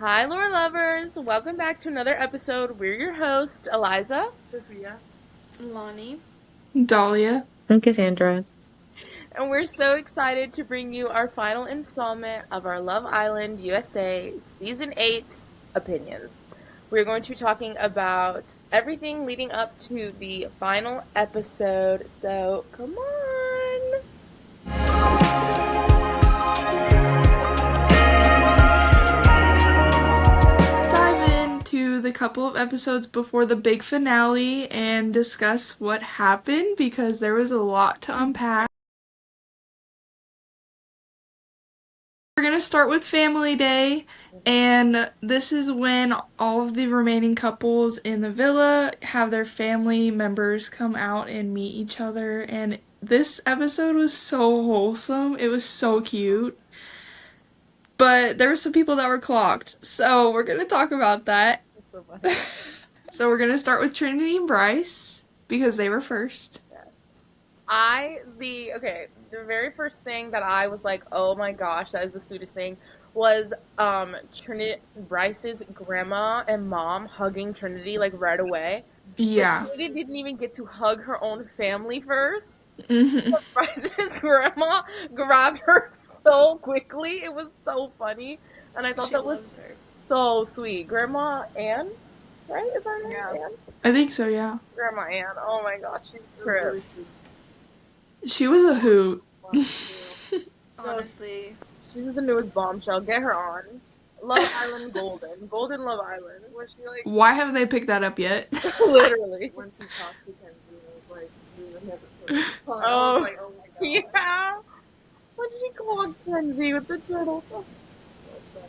Hi, lore lovers! Welcome back to another episode. We're your hosts, Eliza, Sophia. Lonnie. Dahlia. I'm Cassandra. and we're so excited to bring you our final installment of our Love Island USA Season 8 opinions. We're going to be talking about everything leading up to the final episode, so come on! Let's dive into the couple of episodes before the big finale and discuss what happened because there was a lot to unpack. We're gonna start with Family Day, and this is when all of the remaining couples in the villa have their family members come out and meet each other, and this episode was so wholesome. It was so cute. But there were some people that were clocked, so we're gonna talk about that. It's so funny. So we're gonna start with Trinity and Bryce because they were first. The very first thing that I was like, oh my gosh, that is the sweetest thing, was Trinity, Bryce's grandma and mom hugging Trinity like right away. Yeah. Trinity didn't even get to hug her own family first. Mhm. Bryce's grandma grabbed her so quickly. It was so funny, and I thought She that was loves her. so sweet. Grandma Ann, right? Is her name Yeah. Ann? I think so, yeah. Grandma Ann. Oh my gosh, she's Really true. sweet. She was a hoot. Honestly. She's the newest bombshell. Get her on. Love Island Golden. Golden Love Island. When she like Why haven't they picked that up yet? Literally. when she talked to Kenzie, it was like really hesitant. Oh. I was like, oh my god. Yeah. What did she call Kenzie with the turtle?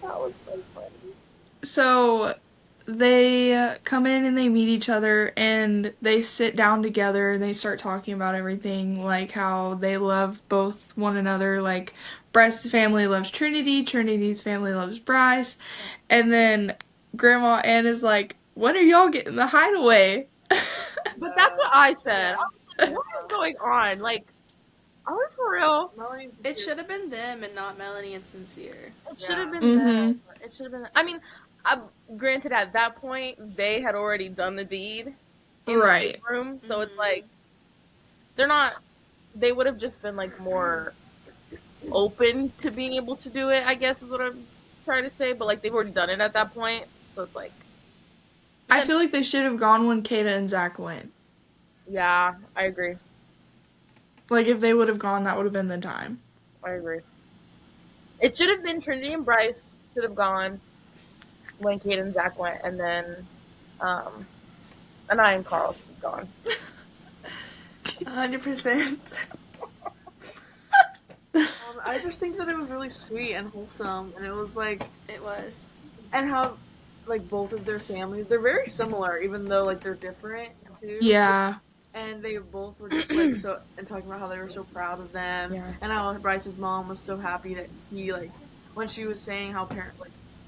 That was so funny. So they come in and they meet each other and they sit down together and they start talking about everything, like how they love both one another, like Bryce's family loves Trinity, Trinity's family loves Bryce, and then Grandma Ann is like, when are y'all getting the hideaway? But that's what I said. Yeah. I was like, what is going on? Like, are we for real? Melanie's It should have been them and not Melanie and Sincere. It should have been Mhm. them. It should have been. I mean, granted, at that point, they had already done the deed in Right. the room, so it's Mhm. like they're not. They would have just been like more open to being able to do it. I guess is what I'm trying to say. But like they've already done it at that point, so it's like. I feel like they should have gone when Kata and Zach went. Yeah, I agree. Like, if they would have gone, that would have been the time. I agree. It should have been Trinity and Bryce should have gone when Kate and Zach went, and then Anaya and Carl should have gone. 100%. I just think that it was really sweet and wholesome, and it was like, It was. and how like both of their families, they're very similar, even though like they're different too. Yeah. And they both were just like so, and talking about how they were so proud of them, Yeah. and how Bryce's mom was so happy that he like when she was saying how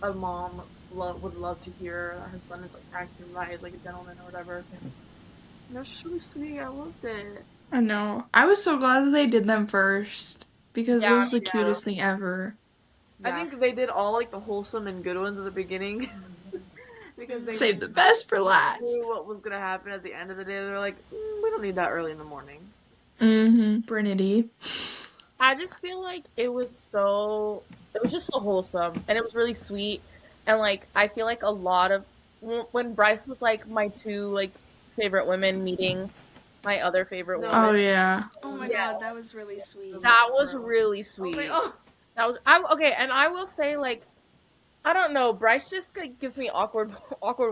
a mom would love to hear that her son is like acting right, is like a gentleman or whatever. And it was just really sweet. I loved it. I know. I was so glad that they did them first because it Yeah, was the yeah. cutest thing ever. I think they did all like the wholesome and good ones at the beginning because they Save the best for last. knew what was gonna happen at the end of the day. They're like, we don't need that early in the morning. Mm-hmm. Trinity. I just feel like it was just so wholesome, and it was really sweet, and like I feel like a lot of when Bryce was like my two like favorite women meeting my other favorite No. woman. Oh, yeah. Oh my Yeah. god, that was really sweet. That was really I was sweet. like, oh, Okay, and I will say like I don't know, Bryce just like gives me awkward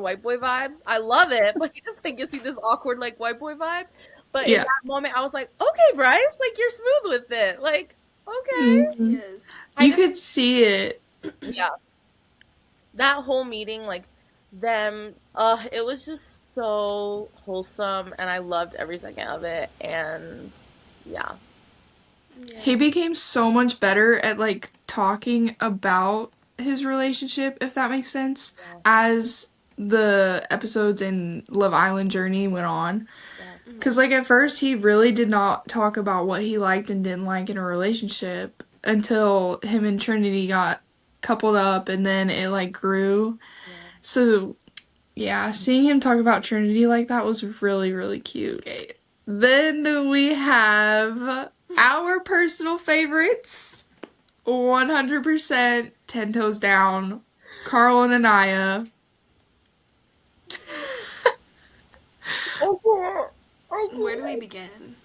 white boy vibes. I love it, but he just like gives me this awkward like white boy vibe. But in Yeah. that moment I was like, okay, Bryce, like you're smooth with it. Like, okay. Mhm. He is. I You just- could see it. Yeah. That whole meeting, like them it was just so wholesome and I loved every second of it, and yeah. Yeah. He became so much better at like talking about his relationship, if that makes sense, Yeah. as the episodes in Love Island Journey went on. Yeah. Because, like, at first, he really did not talk about what he liked and didn't like in a relationship until him and Trinity got coupled up and then it like grew. Yeah. So yeah, seeing him talk about Trinity like that was really, really cute. Okay. Then we have our personal favorites. 100% 10 toes down. Carl and Anaya. Where do we begin?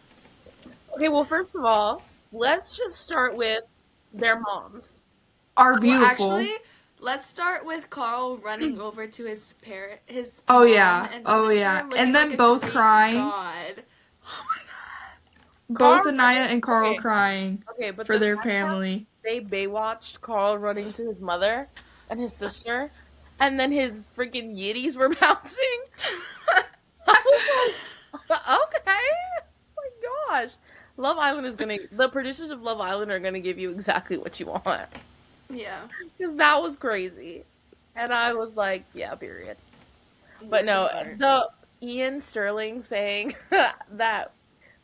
Okay, well, first of all, let's just start with their moms. Are Well, beautiful. actually, let's start with Carl running over to his his Oh, mom yeah. and Oh, sister, yeah. looking And then like a both Greek crying. god. Oh my god. Both Carl- Anaya and Carl okay. crying Okay, but for the their fact that family. they Baywatched Carl running to his mother and his sister, and then his freaking Yetis were bouncing. I was like, okay. Oh my gosh. Love Island is the producers of Love Island are gonna give you exactly what you want. Yeah. Because that was crazy. And I was like, yeah, period. But no, Working hard. the Ian Sterling saying that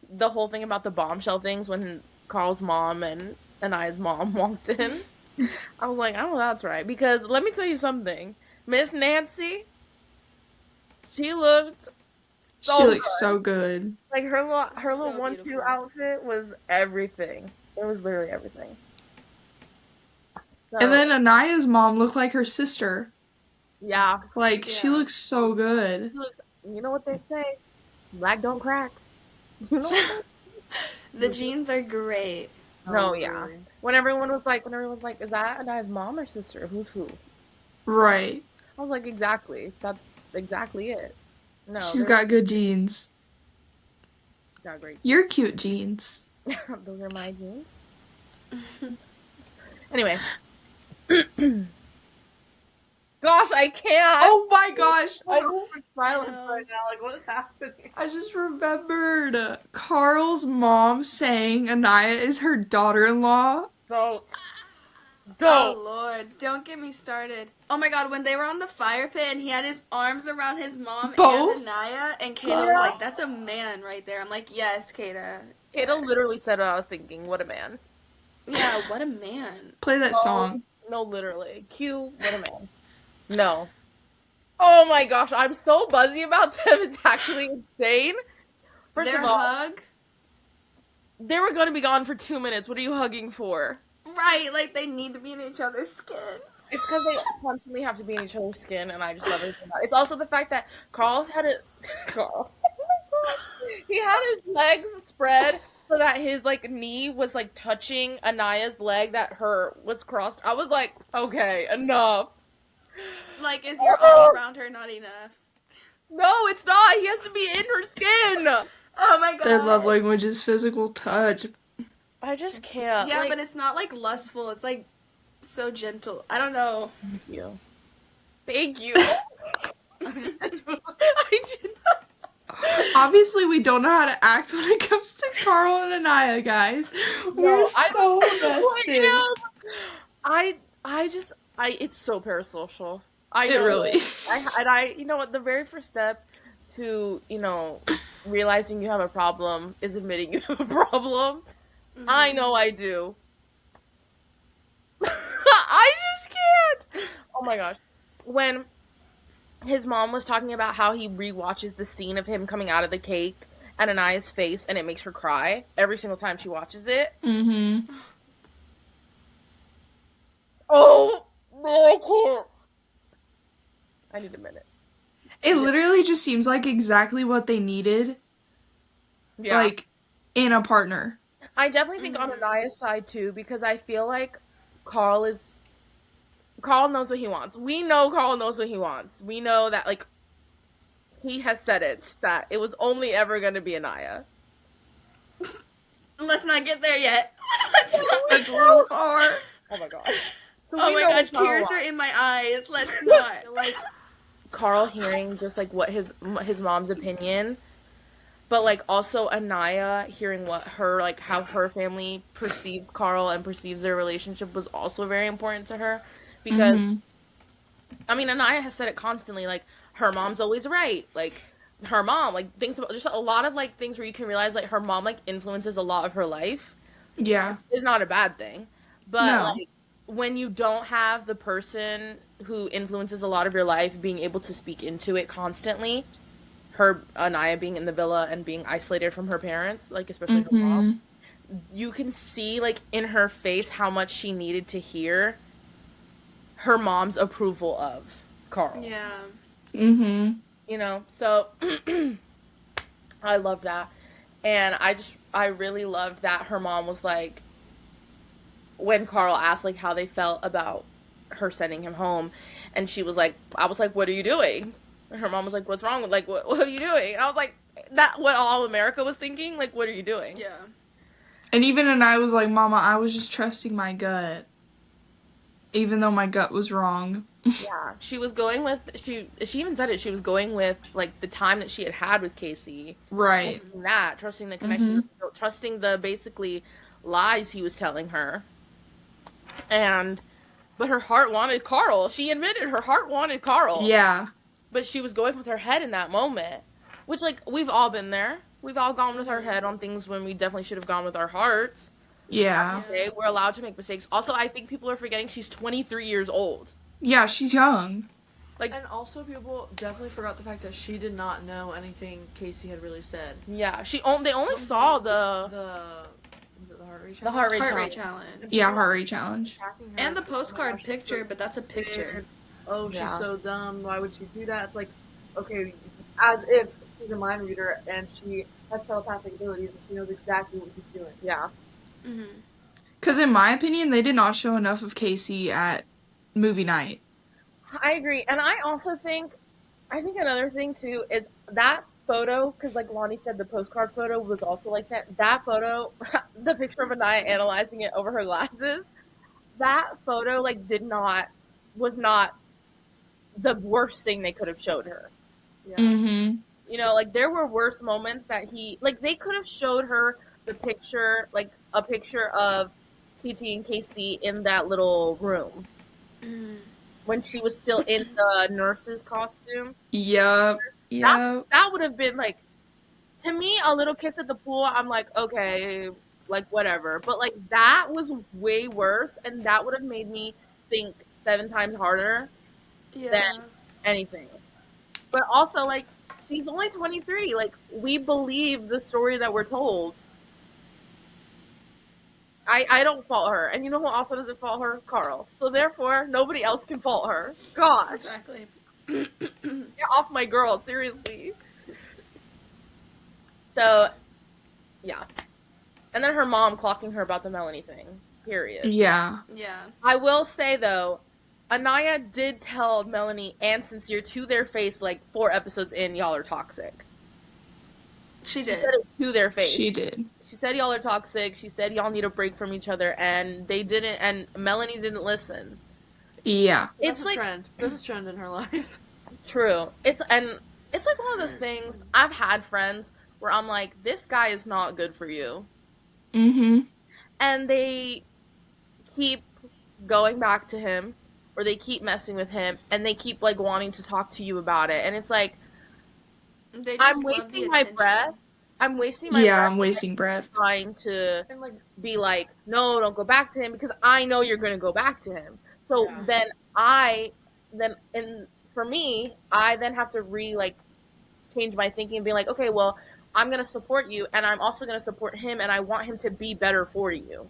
the whole thing about the bombshell things when Carl's mom and Anaya's mom walked in, I was like, oh, that's right. Because let me tell you something. Miss Nancy, she looked so She looks good. so good. Like her So little 1-2 beautiful. outfit was everything. It was literally everything. So, And then Anaya's mom looked like her sister. yeah, Like, she Yeah. looks so good. she looks, you know what they say? Black don't crack. You know what The jeans are great. No, Oh, yeah. really? When everyone was like, is that Anaya's mom or sister? Who's who? Right. I was like, exactly. That's exactly it. No, She's they're got good jeans. not great. You're cute jeans. Those are my jeans. Anyway. Gosh, I can't. Oh my gosh. I'm silent No. right now. Like, what is happening? I just remembered Carl's mom saying Anaya is her daughter-in-law. Don't. Oh Don't. Lord, don't get me started. Oh my god, when they were on the fire pit and he had his arms around his mom Both? and Anaya, and Kata was like, that's a man right there. I'm like, yes, Kata. Kata yes. literally said what I was thinking. What a man. Yeah, what a man. Play that song. No, literally. Q, what a man. No. Oh my gosh, I'm so buzzy about them. It's actually insane. First Their of all, hug, they were going to be gone for 2 minutes. What are you hugging for? right, like they need to be in each other's skin. It's because they constantly have to be in each other's skin, and I just love everything about it. It's also the fact that Carl's had it. Carl. He had his legs spread so that his like knee was like touching Anaya's leg that her was crossed. I was like, okay, enough. Like, is your arm around her not enough? No, it's not. He has to be in her skin. Oh my god. Their love language is physical touch. I just can't. Yeah, like, but it's not like lustful. It's like so gentle. I don't know. Thank you. Thank you. I just, Obviously, we don't know how to act when it comes to Carl and Anaya, guys. We're I so don't know who invested. I just, it's so parasocial. I It know. really You know what, the very first step to, realizing you have a problem is admitting you have a problem. Mm-hmm. I know I do. I just can't. Oh my gosh. When his mom was talking about how he rewatches the scene of him coming out of the cake and Anaya's face and it makes her cry every single time she watches it. Mm-hmm. Oh, no, I can't. I need a minute. It literally just seems like exactly what they needed, Yeah. like, in a partner. I definitely think on Anaya's side too, because I feel like Carl knows what he wants. We know Carl knows what he wants. We know that, like, he has said it, that it was only ever going to be Anaya. Let's not get there yet. It's a little far. Oh my gosh. So Oh we my know god, what Carl tears wants. are in my eyes. Let's not. Like, Carl hearing just, like, what his mom's opinion, but, like, also Anaya hearing what her, like, how her family perceives Carl and perceives their relationship was also very important to her, because, Mhm. I mean, Anaya has said it constantly, like, her mom's always right, like, her mom, like, thinks about, just a lot of, like, things where you can realize, like, her mom, like, influences a lot of her life. Yeah. Is not a bad thing, but, No. like, when you don't have the person who influences a lot of your life being able to speak into it constantly, her Anaya being in the villa and being isolated from her parents, like especially her mom, Mhm. you can see like in her face how much she needed to hear her mom's approval of Carl. Yeah. Mhm. You know, so I love that. And I really loved that her mom was like, when Carl asked like how they felt about her sending him home, and she was like, I was like, what are you doing? And her mom was like, what's wrong with, like, what are you doing? And I was like, that what all America was thinking? Like, what are you doing? Yeah. And even and I was like, Mama, I was just trusting my gut, even though my gut was wrong. Yeah, she was going with she even said it. She was going with like the time that she had had with Casey, Right. trusting the connection, trusting the basically lies he was telling her, and but her heart wanted Carl. She admitted her heart wanted Carl, Yeah. but she was going with her head in that moment, which like we've all been there. We've all gone with our head on things when we definitely should have gone with our hearts. Yeah. Okay, we're allowed to make mistakes. Also, I think people are forgetting she's 23 years old. Yeah, she's young. Like, And also, people definitely forgot the fact that she did not know anything Casey had really said. yeah, they only saw the Was it the heart rate the heart rate Heart rate challenge. challenge. Yeah, heart rate challenge. Attacking her. And the It's like, oh my postcard gosh, she's picture, so but that's a picture. weird. Oh, she's Yeah. so dumb. Why would she do that? It's like, okay, as if she's a mind reader and she has telepathic abilities and she knows exactly what he's doing. Yeah. Mm-hmm. Because in my opinion, they did not show enough of Casey at movie night. I agree. And I think another thing too is that photo, because like Lonnie said, the postcard photo was also like sent. That photo, the picture of Anaya analyzing it over her glasses, that photo like was not the worst thing they could have showed her. Yeah. Mm-hmm. You know, like there were worse moments that like they could have showed her the picture, like a picture of TT and Casey in that little room Mm. when she was still in the nurse's costume. Yep. Yep. That would have been like, to me, a little kiss at the pool. I'm like, okay, like whatever. But like that was way worse, and that would have made me think 7 times harder Yeah. than anything. But also, like, she's only 23. Like, we believe the story that we're told. I don't fault her. And you know who also doesn't fault her? Carl. So therefore, nobody else can fault her. Gosh. Exactly. Get off my girl, seriously. So, yeah. And then her mom clocking her about the Melanie thing. Period. Yeah. Yeah. I will say, though, Anaya did tell Melanie and Sincere to their face, like, 4 episodes in, y'all are toxic. She She did. said it to their face. She did. She said y'all are toxic. She said y'all need a break from each other, and they didn't. And Melanie didn't listen. Yeah. That's It's a like trend. That's a trend in her life. true. It's like one of those things. I've had friends where I'm like, this guy is not good for you, Mm-hmm. and they keep going back to him, or they keep messing with him, and they keep like wanting to talk to you about it, and it's like They I'm just love the wasting my attention. breath. I'm wasting my Yeah, breath I'm wasting breath. trying to And like, be like, no, don't go back to him because I know you're going to go back to him. So Yeah. and for me, I then have to change my thinking and be like, okay, well, I'm going to support you and I'm also going to support him and I want him to be better for you.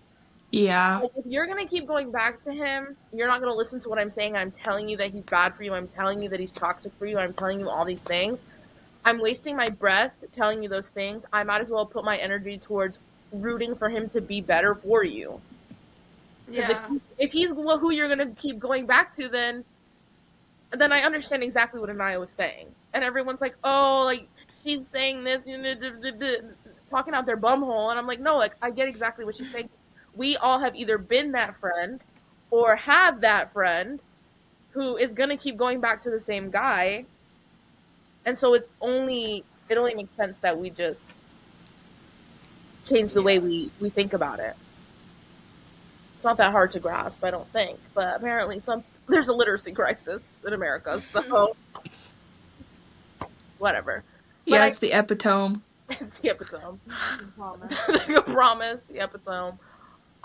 Yeah. Like, if you're going to keep going back to him, you're not going to listen to what I'm saying. I'm telling you that he's bad for you. I'm telling you that he's toxic for you. I'm telling you all these things. I'm wasting my breath telling you those things. I might as well put my energy towards rooting for him to be better for you. Because Yeah. if he's who you're gonna keep going back to, then I understand exactly what Anaya was saying. And everyone's like, oh, like she's saying this, talking out their bumhole, and I'm like, no, like I get exactly what she's saying. We all have either been that friend or have that friend who is gonna keep going back to the same guy. And so it only makes sense that we just change the way we think about it. It's not that hard to grasp, I don't think, but apparently there's a literacy crisis in America, so whatever. Yeah, it's the epitome. It's the epitome. promise. The promise, the epitome.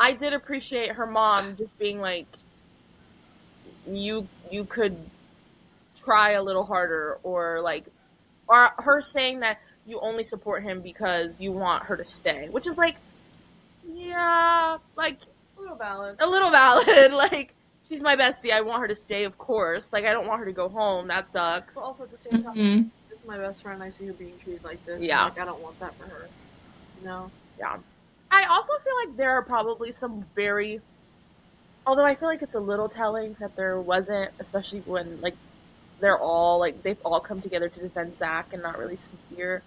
I did appreciate her mom just being like, you could try a little harder, or like, or her saying that you only support him because you want her to stay, which is like, yeah, like A little valid. a little valid. Like, she's my bestie. I want her to stay, of course. Like, I don't want her to go home. That sucks. But also at the same time, Mm-hmm. this is my best friend. I see her being treated like this. Yeah. And, like, I don't want that for her. You know? Yeah. I also feel like there are probably some very, although I feel like it's a little telling that there wasn't, especially when, like, they're all, like, they've all come together to defend Zach and not really Sincere.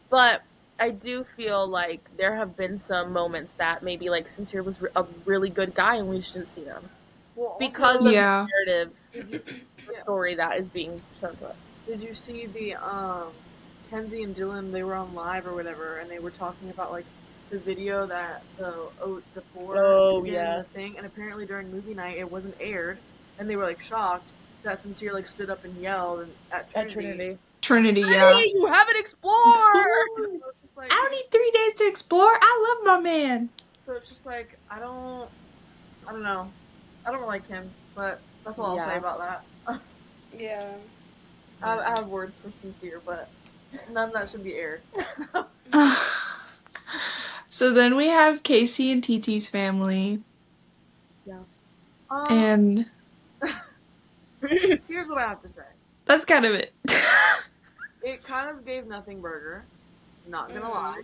But I do feel like there have been some moments that maybe, like, Sincere was a really good guy and we just didn't see them. Well, Because also, of Yeah. the narrative, did you, the story that is being shown to us. did you see the, Kenzie and Dylan, they were on live or whatever, and they were talking about, like, the video that the four Oh, did in yeah. the thing, and apparently during movie night it wasn't aired, and they were, like, shocked that Sincere, like, stood up and yelled at At Trinity. Trinity. Trinity, yeah. Hey, you haven't explored! So it's just like, I don't need 3 days to explore. I love my man. so it's just like, I don't know. I don't like him, but that's all I'll Yeah. say about that. Yeah. I have words for Sincere, but none that should be aired. So then we have Casey and TT's family, Um, and here's what I have to say. that's kind of it. It kind of gave nothing burger. Not gonna lie.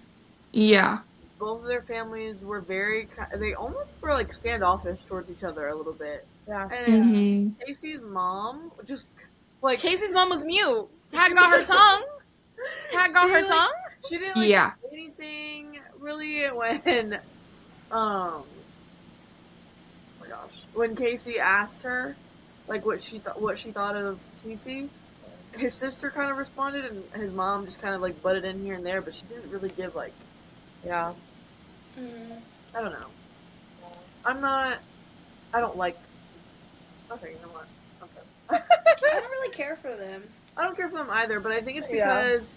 Yeah. Both of their families were they almost were like standoffish towards each other a little bit. Yeah. And Mm-hmm. Casey's mom just like Casey's mom was mute. Cat got her tongue. Cat got She, her like, tongue. she didn't like Yeah. say anything really when oh my gosh, when Casey asked her like what she thought of TT, his sister kind of responded and his mom just kind of like butted in here and there, but she didn't really give like, Yeah. I don't know. I don't like. Okay, you know what? Okay. I don't really care for them. I don't care for them either, but I think it's Yeah. because,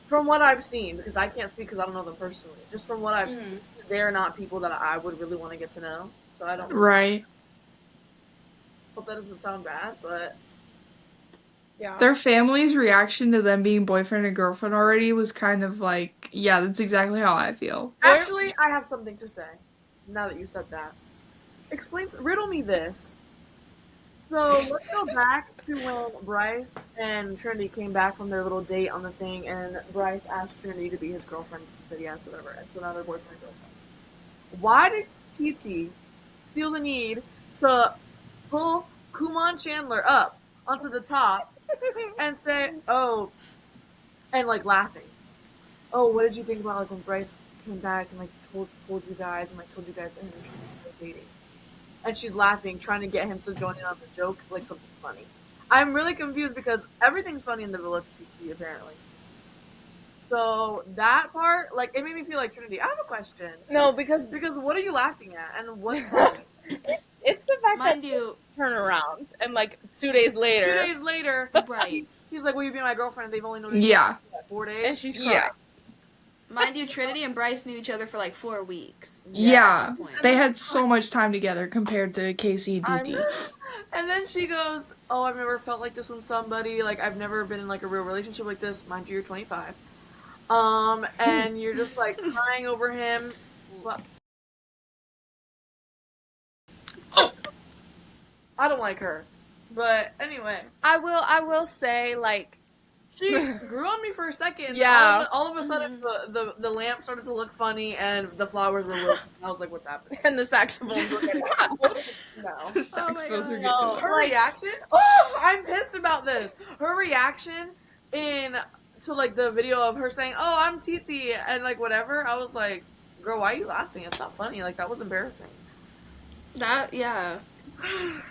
from what I've seen, because I can't speak because I don't know them personally, just from what I've seen, they're not people that I would really want to get to know. So I don't Right. hope that doesn't sound bad, but Yeah. Their family's reaction to them being boyfriend and girlfriend already was kind of like, yeah, that's exactly how I feel. actually, I have something to say. Now that you said that, riddle me this. So let's go back to when Bryce and Trinity came back from their little date on the thing, and Bryce asked Trinity to be his girlfriend. She said yes, whatever. And so now they're boyfriend and girlfriend. Why did TT feel the need to pull Kumon Chandler up onto the top and say, oh, and like laughing? Oh, what did you think about like when Bryce came back and like told you guys and like told you guys and then dating? And she's laughing, trying to get him to join in on the joke, like something funny. I'm really confused because everything's funny in the villa to TT, apparently. So that part, like, it made me feel like Trinity. I have a question. No, because What are you laughing at? And what's funny? it's the fact Mind that you, turn around and like 2 days later, 2 days later, right. he's like, will you be my girlfriend? They've only known each Yeah. other for 4 days. and she's crying. Yeah. Mind you, Trinity and Bryce knew each other for like 4 weeks. Yeah. At that point. They had so much time together compared to Casey and TT. And then she goes, oh, I've never felt like this with somebody. Like, I've never been in, like, a real relationship like this. Mind you, you're 25. And you're just, like, crying over him. Well, I don't like her. But, anyway. I will say, like, She grew on me for a second. Yeah. All of a sudden, the lamp started to look funny, and the flowers were wilting. I was like, what's happening? and the saxophones were getting loud. No. The saxophones are God. good. Her reaction? Oh, I'm pissed about this. Her reaction to like the video of her saying, "Oh, I'm TT," and like whatever. I was like, "Girl, why are you laughing? It's not funny. Like that was embarrassing." Yeah.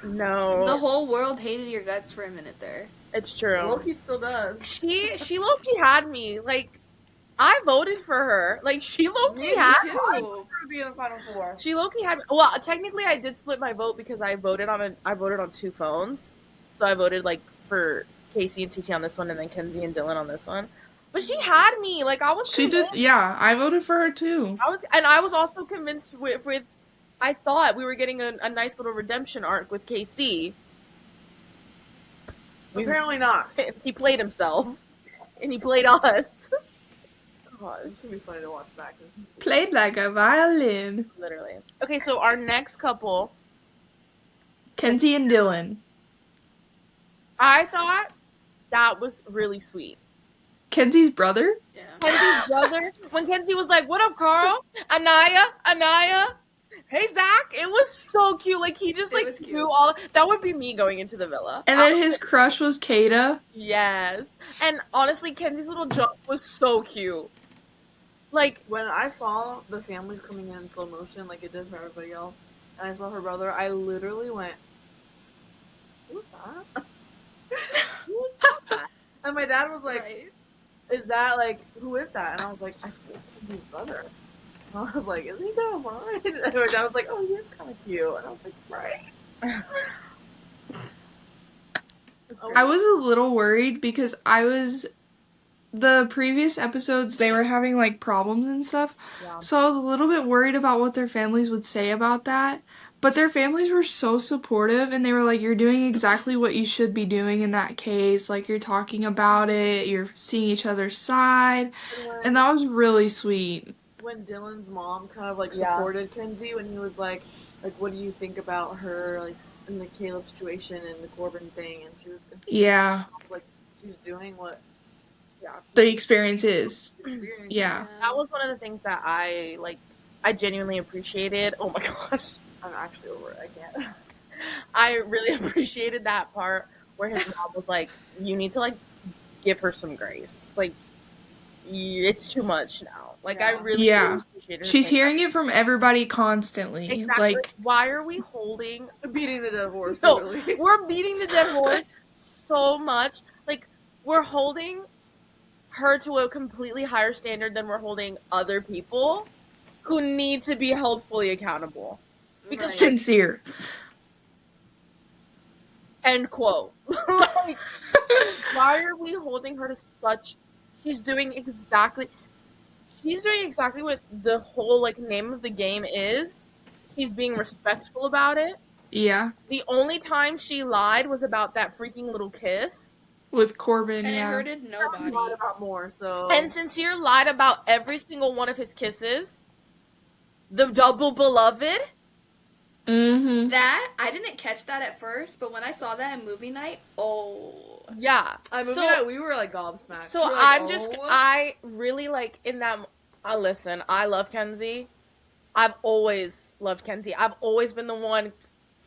No, The whole world hated your guts for a minute there. it's true. Loki still does. She low-key had me. Like, I voted for her. Like, she low-key Me had too. I want her to be in the final four. She low-key had me. Well, technically, I did split my vote because I voted on 2 phones. So I voted, like, for Casey and TT on this one and then Kenzie and Dylan on this one. But she had me. Like, I was She did, convinced. yeah, I voted for her too. I was also convinced with I thought we were getting a nice little redemption arc with KC. Apparently not. He played himself. And he played us. God, it's gonna be funny to watch back. Played like a violin. Literally. Okay, so our next couple, Kenzie and Dylan. I thought that was really sweet. Kenzie's brother? Yeah. Kenzie's brother, when Kenzie was like, "What up, Carl? Anaya, hey Zach," it was so cute. Like he just It like was cute. knew all. That would be me going into the villa. And then his crush was Kada. Yes, and honestly, Kenzie's little jump was so cute. Like When I saw the families coming in slow motion, like it did for everybody else, and I saw her brother, I literally went, "Who's that? Who's that?" And my dad was like, Right. "Is that like who is that?" And I was like, "I think it's his brother." And I was like, "Isn't he kind of mine?" And my dad was like, "Oh, he is kind of cute." And I was like, "Right." I was a little worried because the previous episodes, they were having like problems and stuff. yeah. So I was a little bit worried about what their families would say about that. But their families were so supportive and they were like, you're doing exactly what you should be doing in that case. Like, you're talking about it, you're seeing each other's side. And that was really sweet. When Dylan's mom kind of like Yeah. supported Kenzie when he was like, what do you think about her like in the Caleb situation and the Corbin thing? And she was Yeah. like, she's doing what The experience is. experience. Yeah. That was one of the things that I genuinely appreciated. Oh my gosh. I'm actually over it. I can't. I really appreciated that part where his mom was like, "You need to like give her some grace. Like, it's too much now." Like, I Yeah. really, Yeah. really appreciated. her She's saying hearing it from everybody constantly. that. Exactly. Like, Why are we holding? Beating the dead horse. No, Literally. we're beating the dead horse so much. Like, we're holding her to a completely higher standard than we're holding other people who need to be held fully accountable. Because Right. sincere. end quote. Like, why are we holding her to such? She's doing exactly what the whole like name of the game is. She's being respectful about it. Yeah. The only time she lied was about that freaking little kiss. With Corbin, And yeah. it hurted A nobody. lot about more. So And Sincere lied about every single one of his kisses. The double beloved. Mm-hmm. That, I didn't catch that at first, but when I saw that in movie night, oh. Yeah. I movie So- night, we were like gobsmacked. So We were like, I'm just, "Oh." I really like in that. Listen, I love Kenzie. I've always loved Kenzie. I've always been the one,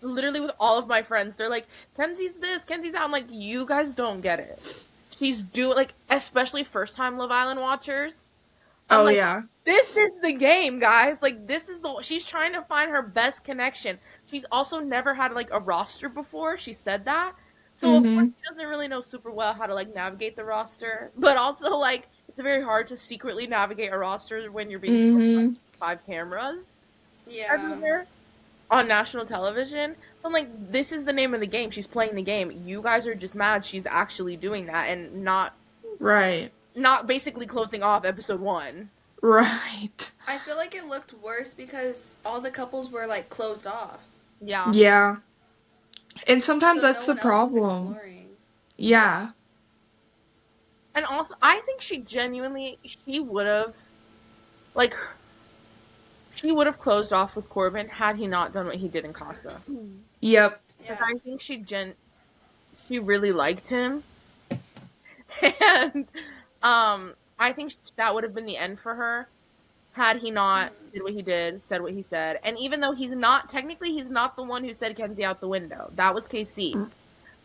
literally with all of my friends. They're like, Kenzie's this, Kenzie's that. I'm like, you guys don't get it. She's doing, like, especially first time Love Island watchers. I'm Oh, like, yeah. This is the game, guys. Like, she's trying to find her best connection. She's also never had, like, a roster before. She said that. So, of course, she doesn't really know super well how to, like, navigate the roster. But also, like, it's very hard to secretly navigate a roster when you're being filmed by 5 cameras Yeah. everywhere on national television. So I'm like, this is the name of the game. She's playing the game. You guys are just mad she's actually doing that and not Right. basically closing off episode 1. Right. I feel like it looked worse because all the couples were, like, closed off. Yeah. Yeah. And sometimes So that's no the one else was problem. exploring. Yeah. And also, I think she would have, like, she would have closed off with Corbin had he not done what he did in Casa. Yep. Because Yeah. I think she really liked him. And, I think that would have been the end for her had he not did what he did, said what he said. And even though he's not the one who said Kenzie out the window. That was KC.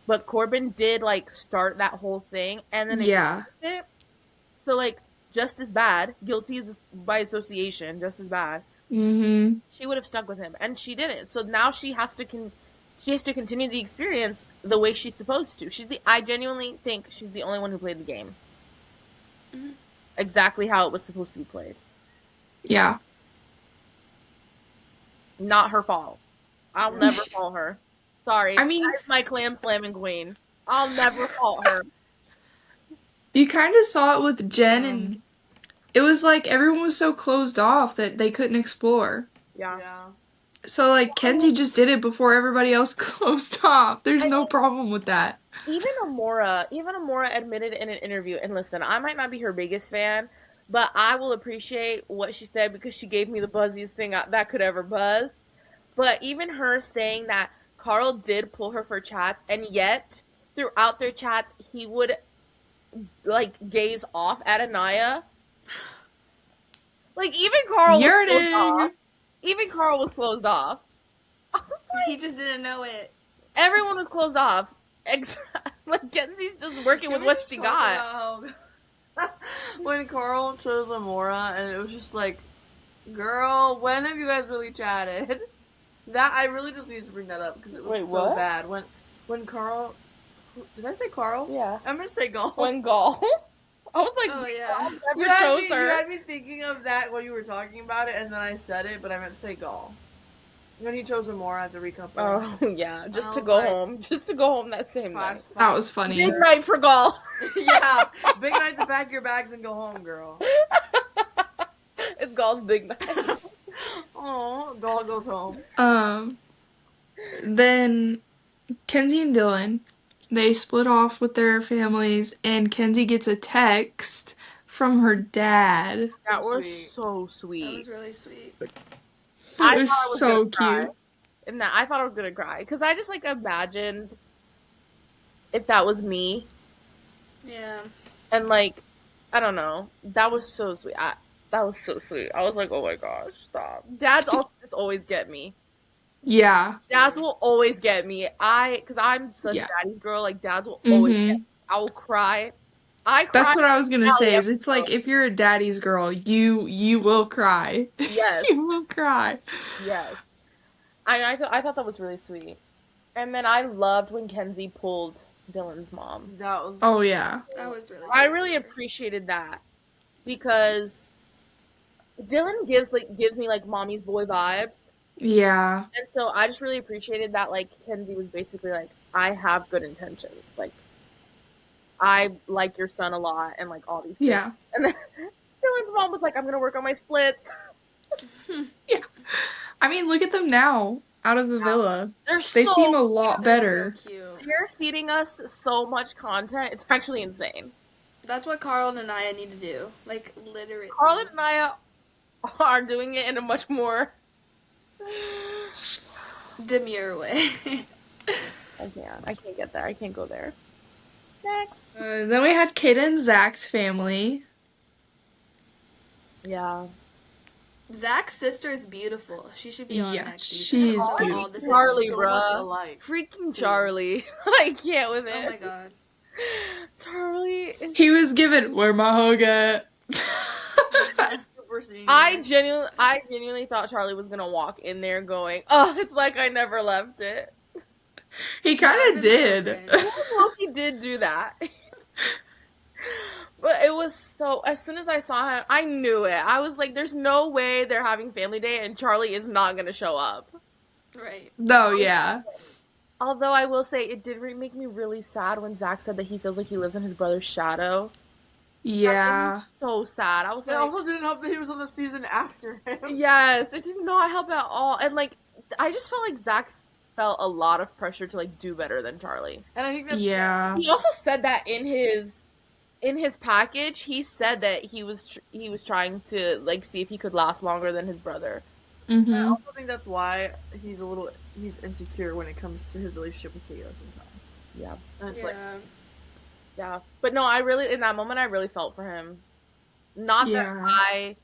But Corbin did, like, start that whole thing, and then Yeah. it. So, like, just as bad. Guilty is by association, just as bad. Mm-hmm. She would have stuck with him, and she didn't. So now she has to continue the experience the way she's supposed to. I genuinely think she's the only one who played the game. Mhm. Exactly how it was supposed to be played. Yeah. Not her fault. I'll never fault her. Sorry. I mean- That's my clam slamming queen. I'll never fault her. You kind of saw it with Jen, and it was like everyone was so closed off that they couldn't explore. Yeah. Yeah. So, like, Kenzie just did it before everybody else closed off. There's I no think problem with that. even Amora admitted in an interview, and listen, I might not be her biggest fan, but I will appreciate what she said because she gave me the buzziest thing that could ever buzz. But even her saying that Carl did pull her for chats, and yet throughout their chats he would like gaze off at Anaya. Like even Carl was closed off. Yearning! Even Carl was closed off. I was He like, just didn't know it. everyone was closed off. Like Kenzie's just working with Can we what just she talk got. about how when Carl chose Amora, and it was just like, girl, when have you guys really chatted? That I really just need to bring that up because it was Wait, so what? bad. When Carl, did I say Carl? Yeah. I'm gonna say Gall. When Gaul. I was like, Oh, yeah. Gaul you never had, chose me, her. you had me thinking of that when you were talking about it, and then I said it, but I meant to say Gall. When he chose Amora at the recoupling. Oh yeah, just I to was go like, home. Just to go home that same night. That was funny. Big night for Gaul. Yeah, big night to pack your bags and go home, girl. It's Gaul's big night. Oh, Gall goes home. Then Kenzie and Dylan, they split off with their families, and Kenzie gets a text from her dad. That was Sweet. so That sweet. was really sweet. I It was thought I was so gonna cry. cute. And that I thought I was gonna cry because I just like imagined if that was me, Yeah. and like I don't know, that was so sweet. That was so sweet. I was like, oh my gosh, stop. Dads also just always get me. Yeah. Dads will always get me. Because I'm such Yeah. a daddy's girl. Like dads will always get Mm-hmm. me. I will cry. I cry. That's what I was gonna say. Is every it's like episode. if you're a daddy's girl, you will cry. Yes. You will cry. Yes. I thought that was really sweet. And then I loved when Kenzie pulled Dylan's mom. That was. Oh yeah. That was really I sweet. really appreciated that because Dylan gives me like mommy's boy vibes. Yeah. And so I just really appreciated that like Kenzie was basically like, I have good intentions. Like I like your son a lot and like all these things. Yeah. And then Dylan's mom was like, I'm gonna work on my splits. Yeah. I mean, look at them now. Out of the villa. They're They so seem a lot They're better. so cute. They're feeding us so much content. It's actually insane. That's what Carl and Anaya need to do. Like, literally. Carl and Naya are doing it in a much more demure way. I can't get there. I can't go there. Next. Then we had Kate and Zach's family. Yeah. Zach's sister is beautiful. She should be on Yeah, next season. she is So beautiful. all the Charlie, siblings- so much bruh. alike. Freaking Charlie. I can't with it. Oh my god. Charlie is He was given where my hug at. Super senior. I genuinely thought Charlie was gonna walk in there going, "Oh, it's like I never left it." He That kind would've of been did. so good. Well, he did do that, but it was so. As soon as I saw him, I knew it. I was like, "There's no way they're having family day and Charlie is not gonna show up." Right. No, yeah. Although I will say, it did make me really sad when Zach said that he feels like he lives in his brother's shadow. Yeah. So sad. I was It like, also didn't help that he was on the season after him. yes, it did not help at all. And like, I just felt like Zach felt a lot of pressure to like do better than Charlie. And I think that's Yeah. He also said that in his package. He said that he was trying to like see if he could last longer than his brother. I Mm-hmm. also think that's why he's insecure when it comes to his relationship with Kato sometimes. Yeah, And it's Yeah. like, yeah. But no, I really in that moment I really felt for him. Not that Yeah. I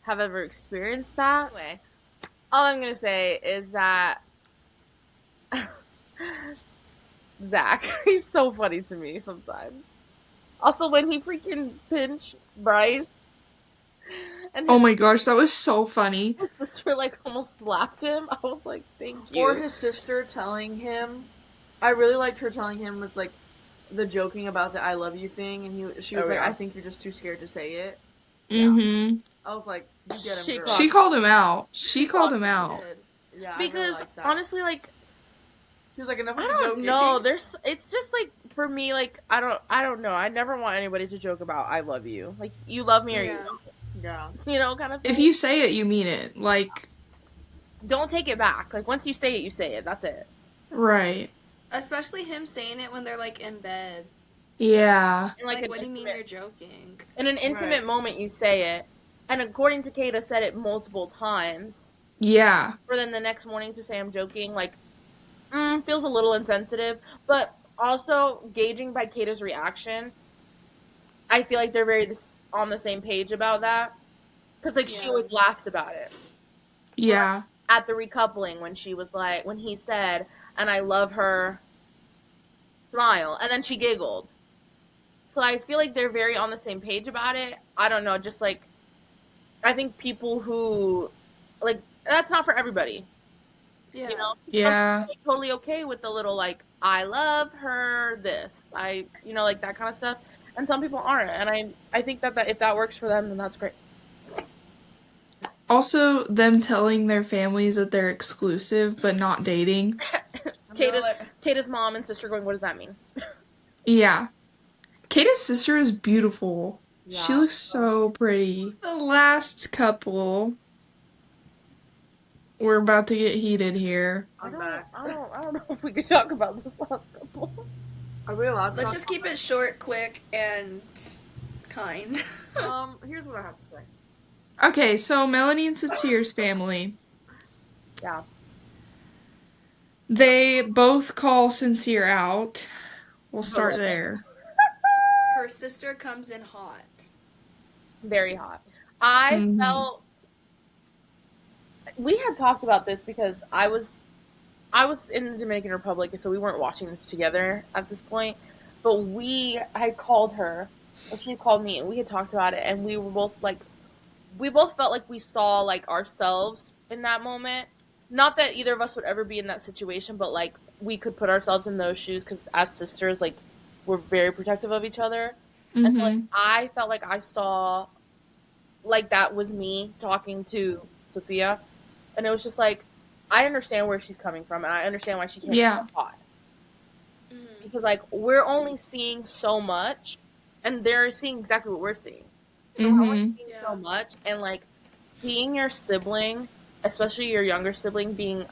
have ever experienced that. Anyway, all I'm gonna say is that Zach, he's so funny to me sometimes. Also, when he freaking pinched Bryce, and Oh his, my gosh, that was so funny. his sister like almost slapped him, I was like, "Thank you." or his sister telling him, I really liked her telling him was like the joking about the "I love you" thing, and she was Oh, like, yeah. "I think you're just too scared to say it." Mm-hmm. I was like, "You get him, She girl." She called him out. She called him She out. did. Yeah, I really because liked that. honestly, like she was like, "Enough of I the don't joking." know. It's just like for me, like, I don't know. I never want anybody to joke about "I love you." Like, you love me or you Yeah. Yeah. don't, you know, kind of If thing. you say it, you mean it. Like, Don't take it back. Like, once you say it, you say it. That's it. right. Especially him saying it when they're like in bed. Yeah. In like Like, an what do you mean intimate, you're joking? in an intimate Right. moment, you say it. And according to Kata, said it multiple times. Yeah. For then the next morning to say I'm joking, like, feels a little insensitive. But also gauging by Kata's reaction, I feel like they're very on the same page about that. Because like she Yeah. always laughs about it. Or like Yeah. at the recoupling when she was like when he said, "And I love her smile," and then she giggled. So I feel like they're very on the same page about it. I don't know, just like I think people who like that's not for everybody. You Yeah. know, some people Yeah. are like, totally okay with the little like I love her this like that kind of stuff, and some people aren't. And I think that if that works for them, then that's great. Also, them telling their families that they're exclusive but not dating. And they're Kata's like, Kata's mom and sister going, what does that mean? Yeah. Kata's sister is beautiful. She Yeah. looks so pretty. The last couple, we're about to get heated here. I'm back. I don't know if we could talk about this last couple. Are we allowed to Let's talk just keep it short, quick, and kind. Here's what I have to say. Okay, so Melanie and Sincere's family. Yeah. They both call Sincere out. We'll But start love it. there. Her sister comes in hot. Very hot. I Mhm. felt we had talked about this because I was in the Dominican Republic, so we weren't watching this together at this point. But we had called her, or she had called me, and we had talked about it, and we both felt like we saw like ourselves in that moment. Not that either of us would ever be in that situation, but like we could put ourselves in those shoes because as sisters, like we're very protective of each other, and so like Mhm. I felt like I saw like that was me talking to Sophia, and it was just like I understand where she's coming from, and I understand why she can't Yeah. get caught Mm-hmm. because like we're only seeing so much, and they're seeing exactly what we're seeing. So we're only Mhm. seeing so Yeah. much, and like seeing your sibling, especially your younger sibling, being,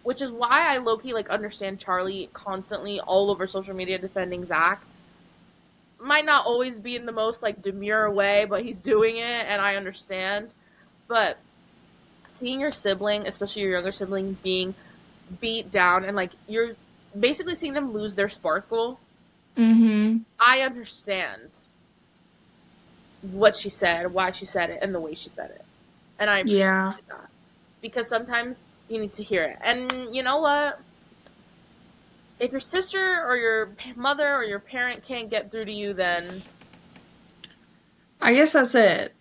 which is why I low key like understand Charlie constantly all over social media defending Zach. Might not always be in the most like demure way, but he's doing it, and I understand. But seeing your sibling, especially your younger sibling, being beat down and like you're basically seeing them lose their sparkle, Mhm. I understand what she said, why she said it, and the way she said it. And I Yeah. appreciate that. Because sometimes you need to hear it. And you know what? If your sister or your mother or your parent can't get through to you, then I guess that's it.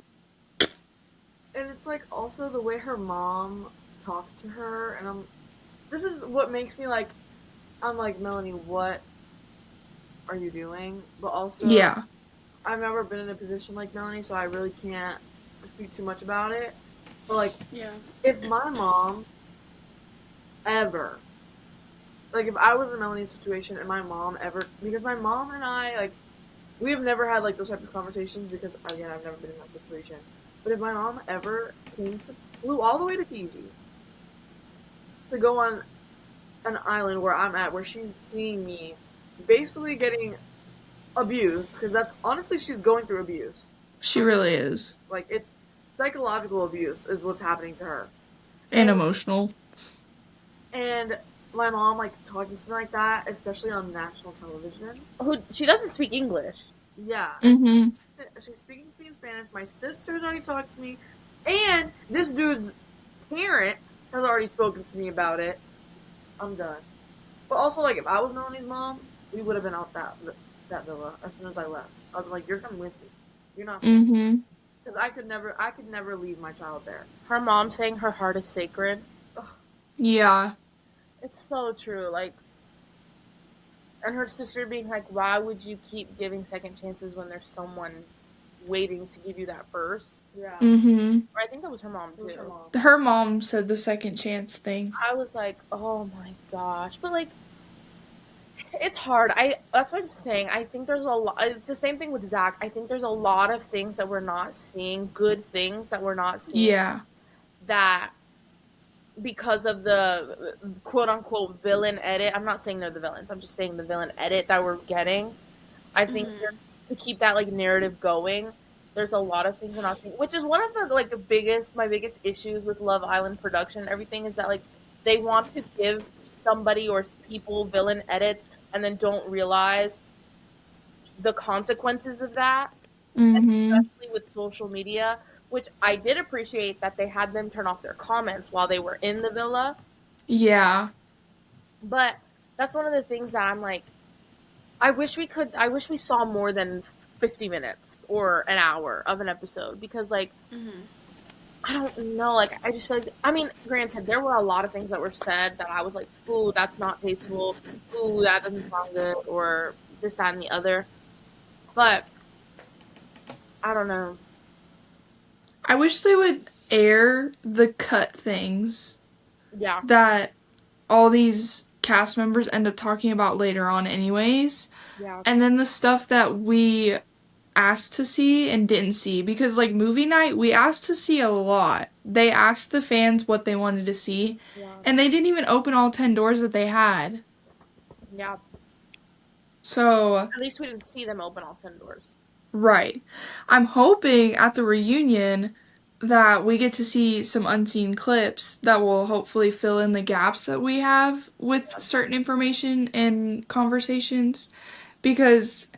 And it's like also the way her mom talked to her, and this is what makes me like, I'm like, Melanie, what are you doing? But also, Yeah. I've never been in a position like Melanie, so I really can't speak too much about it. But like, Yeah. if my mom ever, like, if I was in Melanie's situation and my mom ever, because my mom and I, like, we have never had like those types of conversations because again, I've never been in that situation. But if my mom ever flew all the way to Fiji to go on an island where I'm at, where she's seeing me basically getting abused, because that's honestly she's going through abuse. She really is. Like it's psychological abuse is what's happening to her. And emotional. And my mom like talking to me like that, especially on national television. who she doesn't speak English. Yeah. Mhm. She's speaking to me in Spanish. My sister's already talked to me. And this dude's parent has already spoken to me about it. I'm done. But also, like, if I was Melanie's mom, we would have been out that villa as soon as I left. I was like, "You're coming with me. You're not staying." Mhm. Because I could never leave my child there. Her mom saying her heart is sacred. Ugh, Yeah. it's so true. Like, and her sister being like, "Why would you keep giving second chances when there's someone waiting to give you that first?" Yeah. Mhm. Or I think that was her mom It was her too. mom. Her mom said the second chance thing. I was like, "Oh my gosh!" But like, It's hard. That's what I'm saying. I think there's a lot. It's the same thing with Zach. I think there's a lot of things that we're not seeing, good things that we're not seeing, Yeah. that because of the quote unquote villain edit. I'm not saying they're the villains. I'm just saying the villain edit that we're getting. I think to keep that like narrative going, there's a lot of things we're not seeing, which is one of the like the biggest my biggest issues with Love Island production and everything is that like they want to give somebody or people villain edits and then don't realize the consequences of that, Mm-hmm. especially with social media, which I did appreciate that they had them turn off their comments while they were in the villa. Yeah. But that's one of the things that I'm like, I wish we saw more than 50 minutes or an hour of an episode because, like, I don't know. Like, I just feel like, I mean, granted, there were a lot of things that were said that I was like, ooh, that's not tasteful. Ooh, that doesn't sound good. Or this, that, and the other. But, I don't know. I wish they would air the cut things Yeah. that all these cast members end up talking about later on anyways. Yeah. And then the stuff that we asked to see and didn't see, because like movie night we asked to see a lot. They asked the fans what they wanted to see, Yeah. and they didn't even open all 10 doors that they had. Yeah. So At least we didn't see them open all 10 doors. right, I'm hoping at the reunion that we get to see some unseen clips that will hopefully fill in the gaps that we have with certain information and conversations, because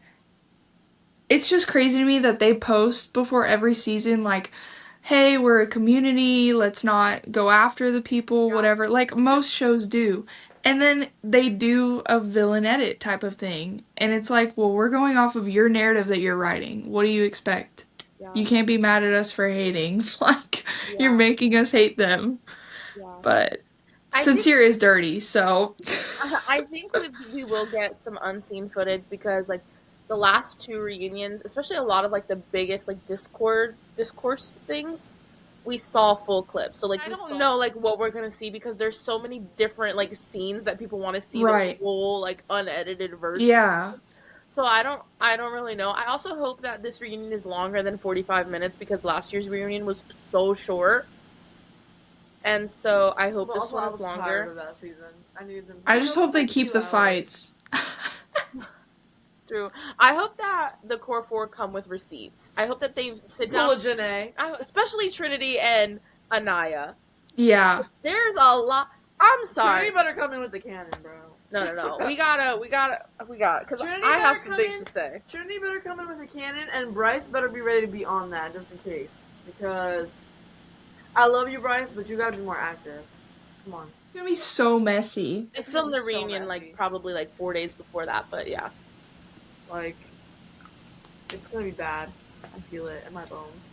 it's just crazy to me that they post before every season, like, hey, we're a community, let's not go after the people, whatever, like most shows do. And then they do a villain edit type of thing. And it's like, well, we're going off of your narrative that you're writing. What do you expect? Yeah. You can't be mad at us for hating. Like, you're Yeah. making us hate them. Yeah. But I think sincere is dirty, so. I think we will get some unseen footage because like the last two reunions, especially a lot of like the biggest like discourse things, we saw full clips. So like I don't know like what we're gonna see because there's so many different like scenes that people want to see Right. the whole like unedited version. Yeah. So I don't really know. I also hope that this reunion is longer than 45 minutes because last year's reunion was so short. And so I hope But this also, one I is was longer. tired of that season. I needed them. I just hope it's they like keep 2 the hours. fights. True. I hope that the core four come with receipts. I hope that they sit Pull a down, Janae. especially Trinity and Anaya. Yeah. There's a lot. I'm sorry. Trinity better come in with the cannon, bro. No. We gotta, because Trinity I have better some come things in. to say. Trinity better come in with a cannon, and Bryce better be ready to be on that just in case. Because I love you, Bryce, but you gotta be more active. Come on. It's gonna be so messy. They filmed the So reunion messy. like probably like 4 days before that, but yeah. Like, it's gonna be bad. I feel it in my bones.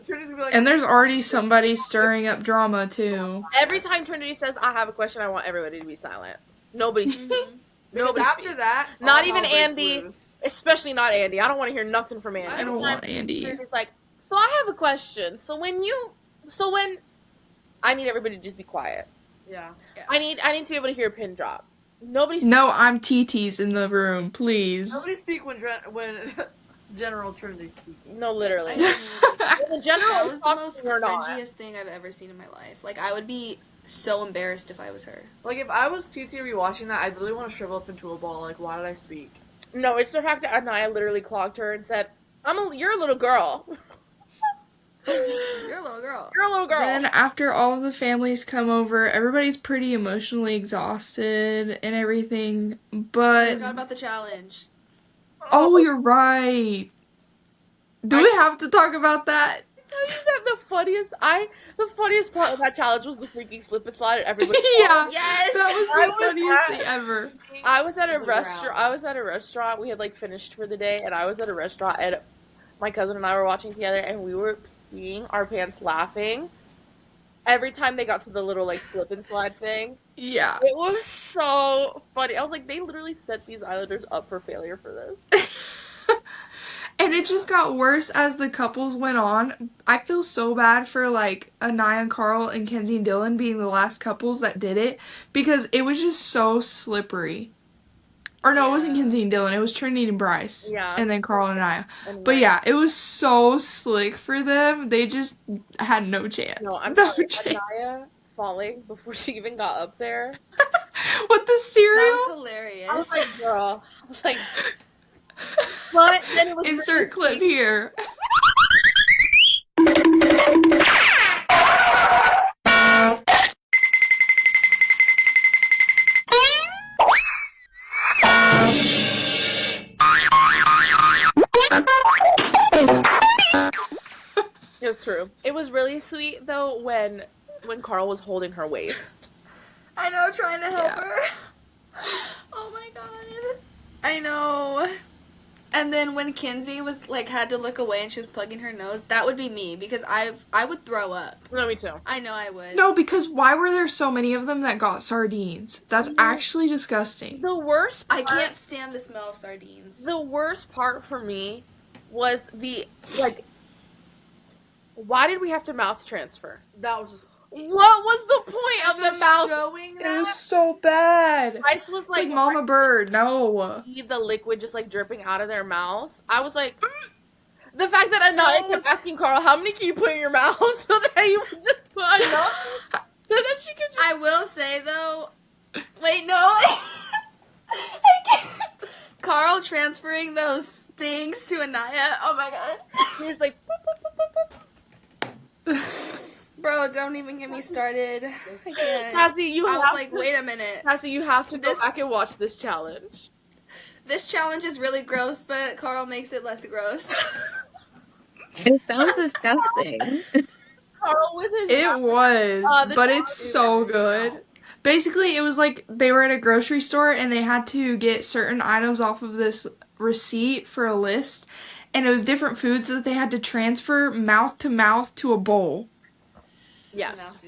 Trinity's gonna be like, And there's already somebody stirring up drama too. Every time Trinity says, "I have a question," I want everybody to be silent. Nobody. because Nobody. after speak. that, Not all even hell breaks Andy. loose. Especially not Andy. I don't want to hear nothing from Andy. I don't want Andy. It's like, so I have a question. So when I need everybody to just be quiet. Yeah. I need to be able to hear a pin drop. Nobody. No, I'm TT's in the room, please. Nobody speak when General Trinity speaks. No, literally. I- The general That is was the talking most or not. cringiest thing I've ever seen in my life. Like, I would be so embarrassed if I was her. Like, if I was TT rewatching that, I'd really want to shrivel up into a ball. Like, why did I speak? No, it's the fact that Anaya literally clogged her and said, "You're a little girl. You're a little girl. You're a little girl." Then after all of the families come over, everybody's pretty emotionally exhausted and everything. I But forgot about the challenge. oh, you're right. Do we have to talk about that? Tell you that the funniest part of that challenge was the freaking slip and slide and everybody. Yeah. Yes! That was I the was funniest at- thing ever. I was at a The restaurant. ground. I was at a restaurant. We had like finished for the day, and I was at a restaurant, and my cousin and I were watching together, and we were peeing our pants laughing every time they got to the little like slip and slide thing. Yeah. It was so funny. I was like, they literally set these Islanders up for failure for this. And it just got worse as the couples went on. I feel so bad for like Anaya and Carl and Kenzie and Dylan being the last couples that did it because it was just so slippery. Or no, it wasn't Yeah. Kenzie and Dylan. It was Trinity and Bryce. Yeah. And then Carl and Anaya. And But Ryan. yeah, it was so slick for them. They just had no chance. No, I'm No sorry. chance. Anaya falling before she even got up there. With the That cereal? was I was hilarious. like, girl. I was like, but then it was Insert really clip sweet. here. It was true. It was really sweet though when Carl was holding her waist. I know, trying to help Yeah. her. Oh my god. I know. And then when Kinsey was like had to look away and she was plugging her nose, that would be me because I would throw up. No, me too. I know I would. No, because why were there so many of them that got sardines? That's actually disgusting. The worst I part, can't stand the smell of sardines. the worst part for me was the like why did we have to mouth transfer? That was just What was the point of the mouth? showing It that. was so bad. Bryce was It's like like, Mama Bird. No. see the liquid just like dripping out of their mouths. I was like, the fact that Anaya kept asking Carl, how many can you put in your mouth so that you would just put enough so that she could just. I will say though, wait, no. I can't. Carl transferring those things to Anaya. Oh my god. He was like, boop, boop, boop, boop. Bro, don't even get me started. I can't. Cassie, you I have was like, to, wait a minute. Cassie, you have to go This- back and watch this challenge. This challenge is really gross, but Carl makes it less gross. It sounds disgusting. Carl with his It was, the but challenge it's is so very good. Basically, it was like they were at a grocery store and they had to get certain items off of this receipt for a list, and it was different foods that they had to transfer mouth to a bowl. Yes.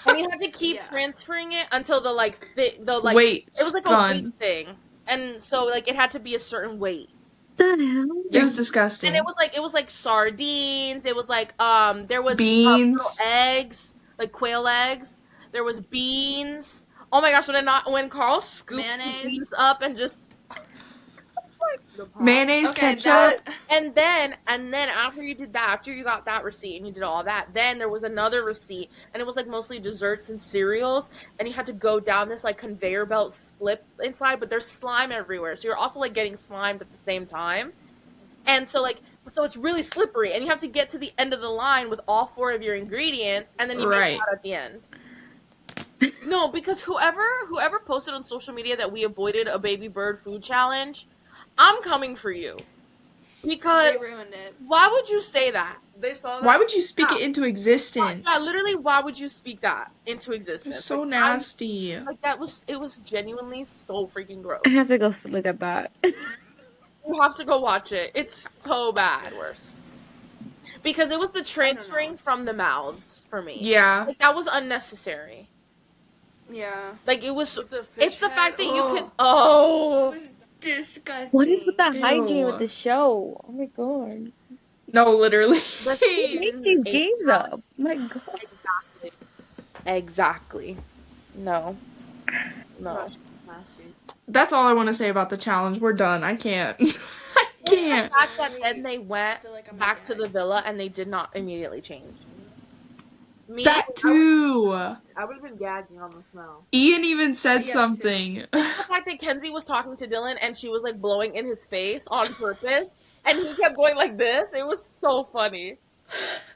And you had to keep Yeah. transferring it until the like Weight it was like a spun. weight thing. And so like it had to be a certain weight. What the hell? It was disgusting. And it was like sardines, it was like there was Beans. little eggs, like quail eggs. There was beans. Oh my gosh, when Carl scooped the Mayonnaise. beans up and just it's like Mayonnaise, Okay, ketchup. and then after you did that, after you got that receipt and you did all that, then there was another receipt and it was like mostly desserts and cereals and you had to go down this like conveyor belt slip inside, but there's slime everywhere. So you're also like getting slimed at the same time. And so it's really slippery and you have to get to the end of the line with all four of your ingredients and then you make Right. it out at the end. No, because whoever posted on social media that we avoided a baby bird food challenge, I'm coming for you. Because They ruined it. why would you say that? They saw that. Why would you speak it into existence? Yeah, literally, why would you speak that into existence? It's so Like, nasty. like it was genuinely so freaking gross. I have to go look at that. You have to go watch it. It's so bad, worse. Because it was the transferring from the mouths for me. Yeah. Like that was unnecessary. Yeah. Like it was. the fish It's the fact that head. you Oh. can. Oh. It was disgusting. What is with the Ew. hygiene with the show? Oh my god. No, literally. It makes you games up. My god. Exactly. No. No. Gosh, nasty. That's all I want to say about the challenge. We're done. I can't. I The can't. fact that then they went I feel like I'm back to gonna the villa and they did not immediately change. Me, That too. I would have been gagging on the smell. Ian even said Yeah, something. the fact that Kenzie was talking to Dylan and she was like blowing in his face on purpose and he kept going like this, it was so funny.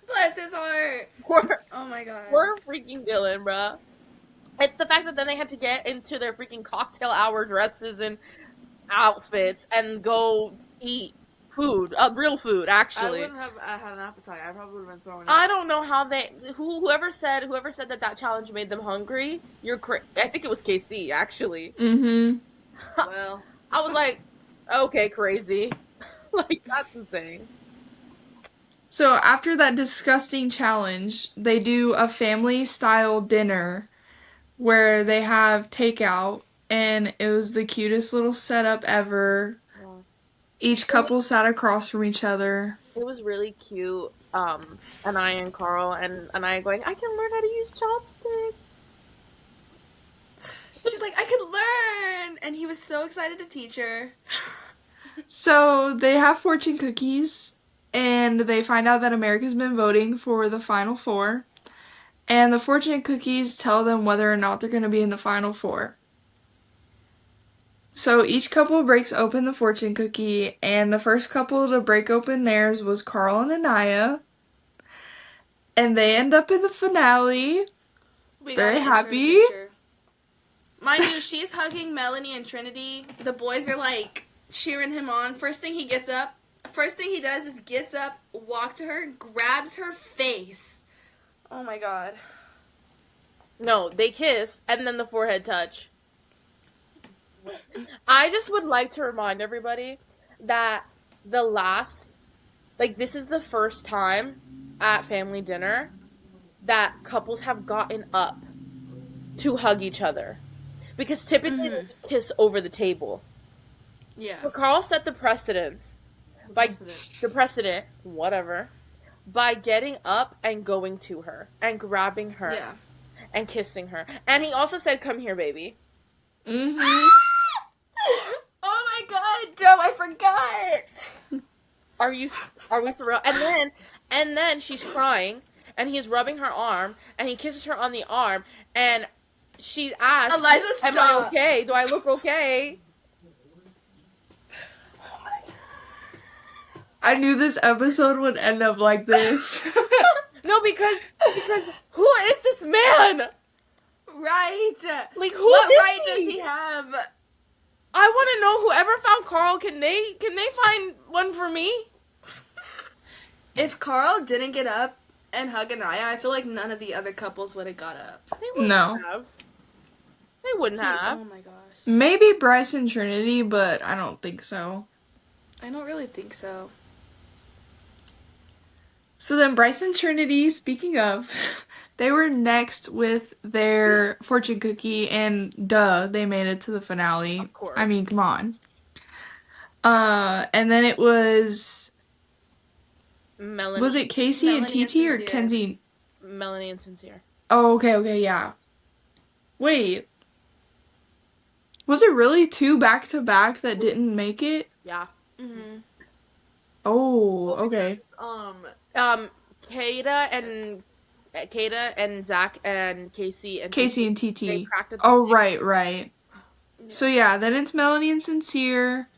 Bless his heart. Poor, Oh my god. poor freaking Dylan, bruh. It's the fact that then they had to get into their freaking cocktail hour dresses and outfits and go eat food, real food, actually. I wouldn't have had an appetite. I probably would have been throwing up. I don't know how whoever said that challenge made them hungry. I think it was KC actually. Mm-hmm. Well, I was like, okay, crazy, like that's insane. So after that disgusting challenge, they do a family-style dinner where they have takeout, and it was the cutest little setup ever. Each couple sat across from each other. It was really cute. Anaya and Carl and Anaya going, I can learn how to use chopsticks. She's like, I can learn! And he was so excited to teach her. So they have fortune cookies, and they find out that America's been voting for the Final Four. And the fortune cookies tell them whether or not they're going to be in the Final Four. So each couple breaks open the fortune cookie, and the first couple to break open theirs was Carl and Anaya. And they end up in the finale. We Very gotta insert a happy. picture. Mind you, she's hugging Melanie and Trinity. The boys are like cheering him on. First thing he does is gets up, walks to her, grabs her face. Oh my god. No, they kiss and then the forehead touch. I just would like to remind everybody that this is the first time at family dinner that couples have gotten up to hug each other. Because typically they just kiss over the table. Yeah. But Carl set the precedence by getting up and going to her and grabbing her Yeah. and kissing her. And he also said, "Come here, baby." Mm-hmm. Oh my god, Joe, I forgot. Are we for real? And then she's crying and he's rubbing her arm and he kisses her on the arm and she asks, Eliza, "Am I stop." okay? Do I look okay?" I knew this episode would end up like this. No, because who is this man? Right. Like, who What is right does he have? I want to know, whoever found Carl, can they find one for me? If Carl didn't get up and hug Anaya, I feel like none of the other couples would have got up. They wouldn't No. have. They wouldn't have. Oh my gosh. Maybe Bryce and Trinity, but I don't think so. I don't really think so. So then Bryce and Trinity, speaking of, they were next with their fortune cookie, and they made it to the finale. Of course. I mean, come on. And then it was Melanie. Was it Casey and Melanie and TT or Sincere. Kenzie? Melanie and Sincere? Oh, okay, yeah. Wait. Was it really two back-to-back that didn't make it? Yeah. Mm-hmm. Oh, okay. Kata and Zach and Casey and Casey and they TT. cracked it. Oh, right. So yeah, then it's Melanie and Sincere.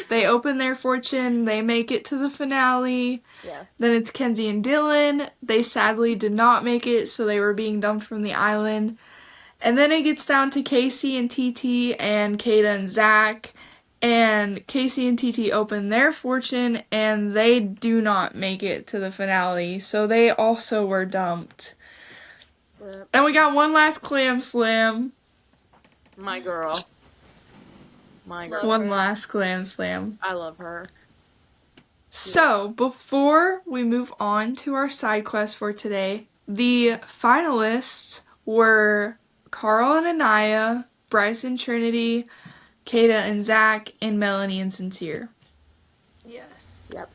They open their fortune. They make it to the finale. Yeah. Then it's Kenzie and Dylan. They sadly did not make it, so they were being dumped from the island. And then it gets down to Casey and TT and Kata and Zach. And Casey and TT open their fortune, and they do not make it to the finale. So they also were dumped. Yep. And we got one last clam slam. My girl. My girl. One last clam slam. I love her. So, before we move on to our side quest for today, the finalists were Carl and Anaya, Bryce and Trinity, Kata and Zach, and Melanie and Sincere. Yes. Yep.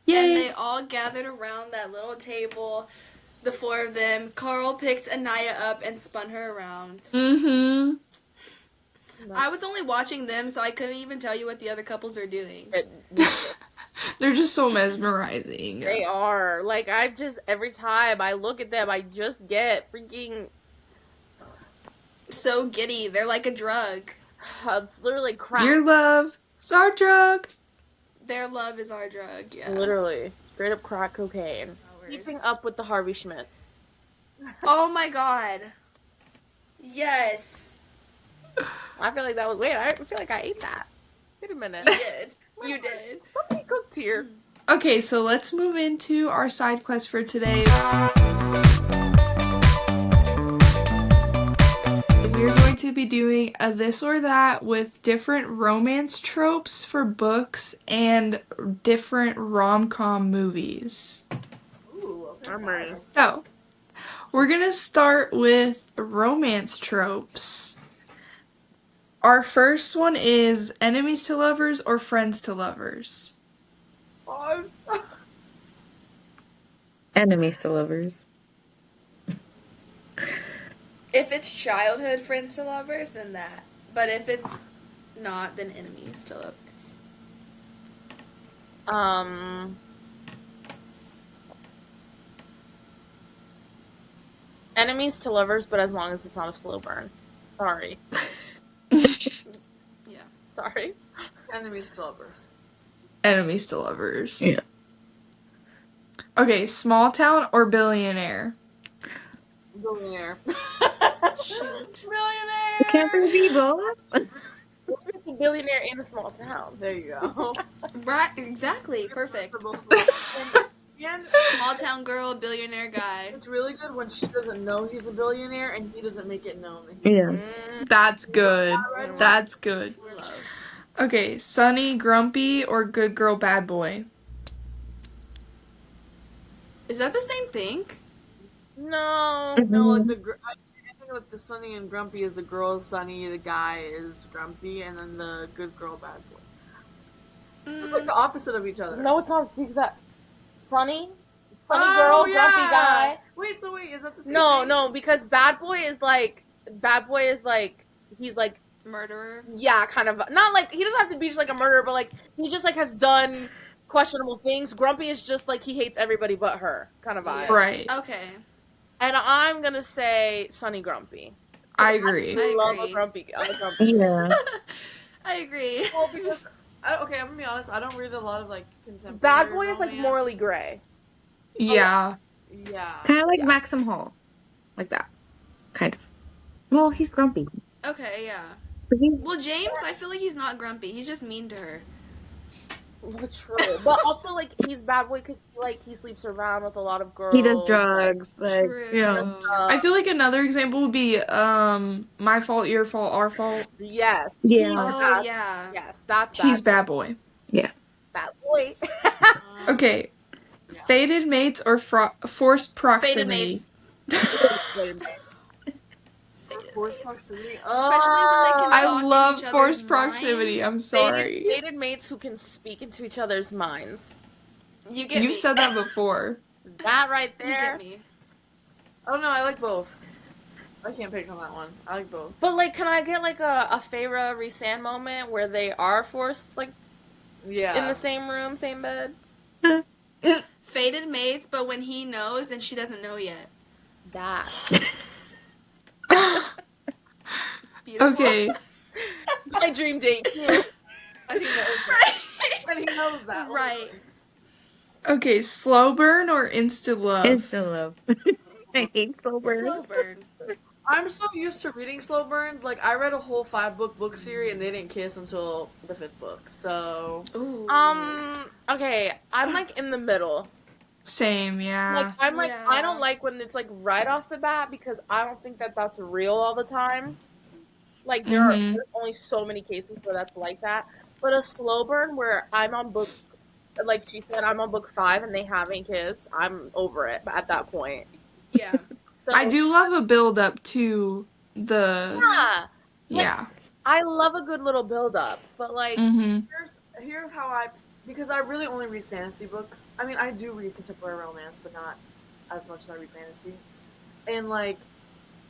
Yay! And they all gathered around that little table, the four of them. Carl picked Anaya up and spun her around. Mm-hmm. I was only watching them, so I couldn't even tell you what the other couples are doing. They're just so mesmerizing. They are. Like, every time I look at them, I just get freaking... So giddy. They're like a drug. It's literally crap. Your love is our drug. Their love is our drug, yeah. Literally. Straight up crack cocaine. Keeping up with the Harvey Schmitz. Oh my god. Yes. I feel like that was... Wait, I feel like I ate that. Wait a minute. You did. You did. Somebody cooked here. Okay, so let's move into our side quest for today. We're going to be doing a this or that with different romance tropes for books and different rom-com movies. Ooh, okay. I'm ready. So, we're going to start with romance tropes. Our first one is enemies to lovers or friends to lovers. Oh, Enemies to lovers. If it's childhood friends to lovers, then that. But if it's not, then enemies to lovers. Enemies to lovers, but as long as it's not a slow burn. Sorry. Yeah. Sorry. enemies to lovers. Enemies to lovers. Yeah. Okay, small town or billionaire? Billionaire. Shoot. Millionaire. Can't there be both? It's a billionaire in a small town. There you go. Right, exactly. Perfect. For both of them. And Small town girl, billionaire guy. it's really good when she doesn't know he's a billionaire and he doesn't make it known that he's Yeah. Mm, That's good. Right. That's good. Love. Okay, sunny, grumpy, or good girl, bad boy? Is that the same thing? no. No, like I think like the Sunny and Grumpy is the girl is Sunny, the guy is Grumpy, and then the good girl, bad boy. It's like the opposite of each other. No, it's not. It's the exact. Funny Oh, girl, yeah. grumpy guy. Wait, is that the same No, thing? no, because bad boy is like he's like Murderer. yeah, kind of not like he doesn't have to be just like a murderer, but like he just like has done questionable things. Grumpy is just like he hates everybody but her kind of vibe. Right. Okay. And I'm gonna say Sunny Grumpy. I agree. I love agree. a grumpy. I'm a grumpy. Yeah. I agree. Well, because okay, I'm gonna be honest. I don't read a lot of like contemporary. Bad boy is like romance. morally gray. Yeah. Yeah. Kind of like Yeah. Maxim Hall. Like that. Kind of. Well, he's grumpy. Okay, yeah. But he- Well, James, I feel like he's not grumpy. He's just mean to her. Well, true, but also like he's bad boy because he sleeps around with a lot of girls. He does drugs. Like, True. you know. I feel like another example would be My Fault, Your Fault, Our Fault. Yes. Yeah. Oh, yeah. Yes, that's bad. He's bad boy. bad boy. Okay. Fated mates or forced Fated proximity? mates. Forced proximity. Especially when they can I talk in love each other's forced proximity. minds. I'm sorry. Fated mates who can speak into each other's minds. You get me. You've said that before. That right You there. get me. I don't know. I like both. I can't pick on that one. I like both. But like, can I get like a Feyre Rhysand moment where they are forced like Yeah. in the same room, same bed? Fated mates, but when he knows and she doesn't know yet. That. It's beautiful. Okay. My dream date. And he knows that. Right. And he knows that. Right. Okay, slow burn or instant love? Instant love. I hate slow burns. Slow burn. I'm so used to reading slow burns. Like I read a whole 5-book book series and they didn't kiss until the 5th book. So Ooh. Okay, I'm like in the middle. Same, yeah. Like I'm like Yeah. I don't like when it's like right off the bat because I don't think that that's real all the time. Like there's only so many cases where that's like that. But a slow burn where I'm on book, like she said, I'm on book 5 and they haven't kissed. I'm over it at that point. Yeah. So I do love a build up to the Yeah, yeah. I love a good little build up, but like here's how because I really only read fantasy books. I mean, I do read contemporary romance, but not as much as I read fantasy. And like,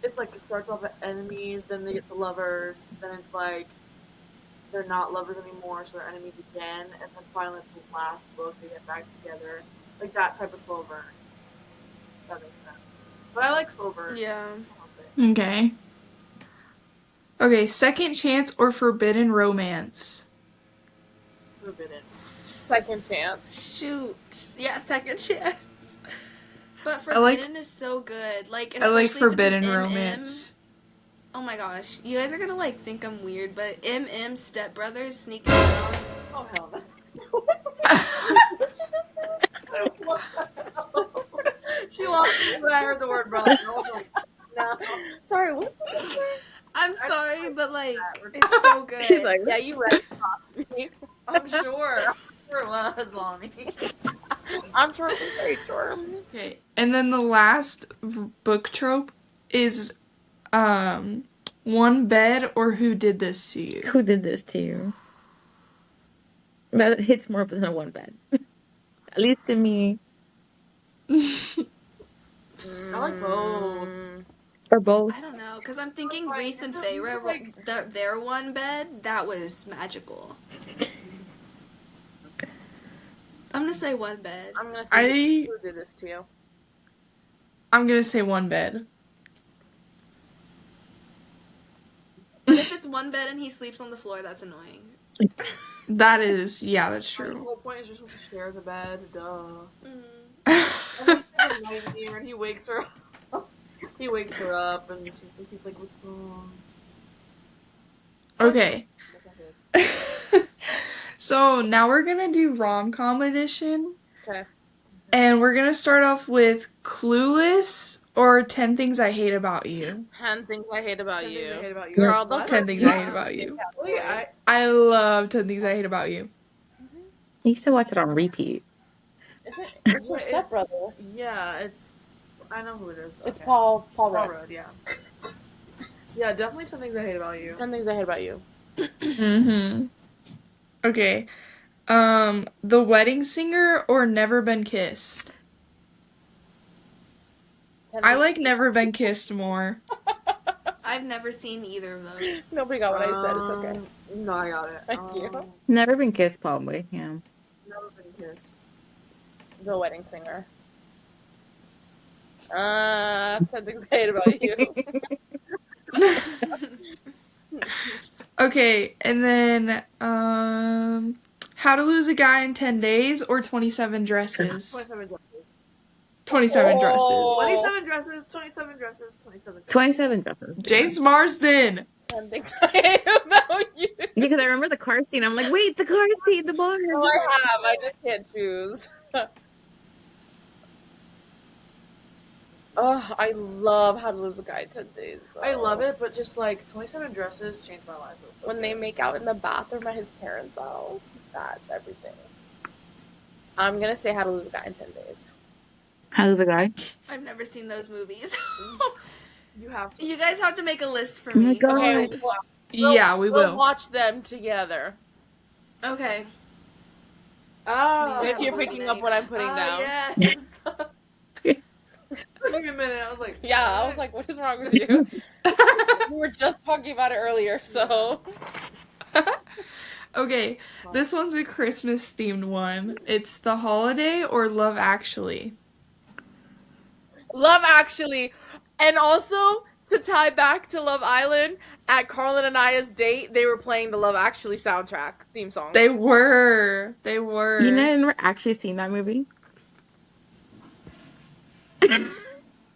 it's like it starts off at enemies, then they get to lovers, then it's like they're not lovers anymore, so they're enemies again, and then finally at the last book they get back together. Like that type of slow burn. That makes sense. But I like slow burn. Yeah. Okay. Okay, second chance or forbidden romance? Forbidden. second chance. Shoot. Yeah, second chance. But I like- Forbidden is so good. Like, I like especially if it's with forbidden MM. romance. Oh my gosh. You guys are gonna like think I'm weird, but MM stepbrothers sneaking around. Oh hell no. She lost me when I heard the word brother. I was like, no. Sorry, what did you say? I'm sorry, but like, it's so good. She's like, Yeah, you read across me. I'm sure. I'm sure it was, Lonnie. I'm sure, very sure. Okay, and then the last book trope is One bed or who did this to you? Who did this to you? That hits more than a one bed. At least to me. I like both. Or both. I don't know, because I'm thinking Right, Reese and you're Feyre, like- their one bed, that was magical. I'm gonna say one bed. I'm gonna say I- who did this to you. I'm gonna say one bed. But if it's one bed and he sleeps on the floor, that's annoying. That is, yeah, that's The true. whole point is you're supposed to share the bed. Duh. Mm. And then she's a nightmare, and he wakes her up. He wakes her up, and he's like, "What's wrong?" Okay. So now we're gonna do rom-com edition. Okay. And we're gonna start off with Clueless or 10 Things I Hate About You. 10 things I hate about 10 you. things I hate about you. Girl, those 10 are Things not I Hate About the same You. Wait, category. I love 10 Things I Hate About You. I used to watch it on repeat. It's your It's- stepbrother. Yeah, it's. I know who it is. It's Okay. Paul Paul Rudd. Rudd, yeah. Yeah, definitely 10 things I hate about you. 10 things I hate about you. Mm-hmm. Okay. The Wedding Singer or Never Been Kissed? 10 I things- like Never Been Kissed more. I've never seen either of those. Nobody got what I said. It's okay. No, I got it. Thank you. Never been kissed, probably. Yeah. Never been kissed. The Wedding Singer. 10 things I hate about you. Okay, and then How to Lose a Guy in 10 Days or 27 Dresses? 27 dresses. 27 Dresses. Oh. 27 dresses, 27 dresses, 27 dresses. 27 dresses. James Marsden. 10 things I hate about you. Because I remember the car scene. I'm like, wait, the car scene, the bar. No, I have. I just can't choose. Oh, I love How to Lose a Guy in 10 Days. Though. I love it, but just like 27 dresses changed my life. It was so When good. they make out in the bathroom at his parents' house, that's everything. I'm gonna say How to Lose a Guy in 10 Days. How's the guy? I've never seen those movies. You have to. You guys have to make a list for Oh my me. God. Okay, Yeah, we we'll will. watch them together. Okay. Oh, If you're picking up what I'm putting down. Yes. Took me a minute. I was like, Yeah, I was like, what is wrong with you? We were just talking about it earlier, so. Okay, this one's a Christmas themed one. It's The Holiday or Love Actually. Love Actually. And also, to tie back to Love Island, at Carlin and Aya's date, they were playing the Love Actually soundtrack theme song. They were. They were. You know, I've never actually seen that movie.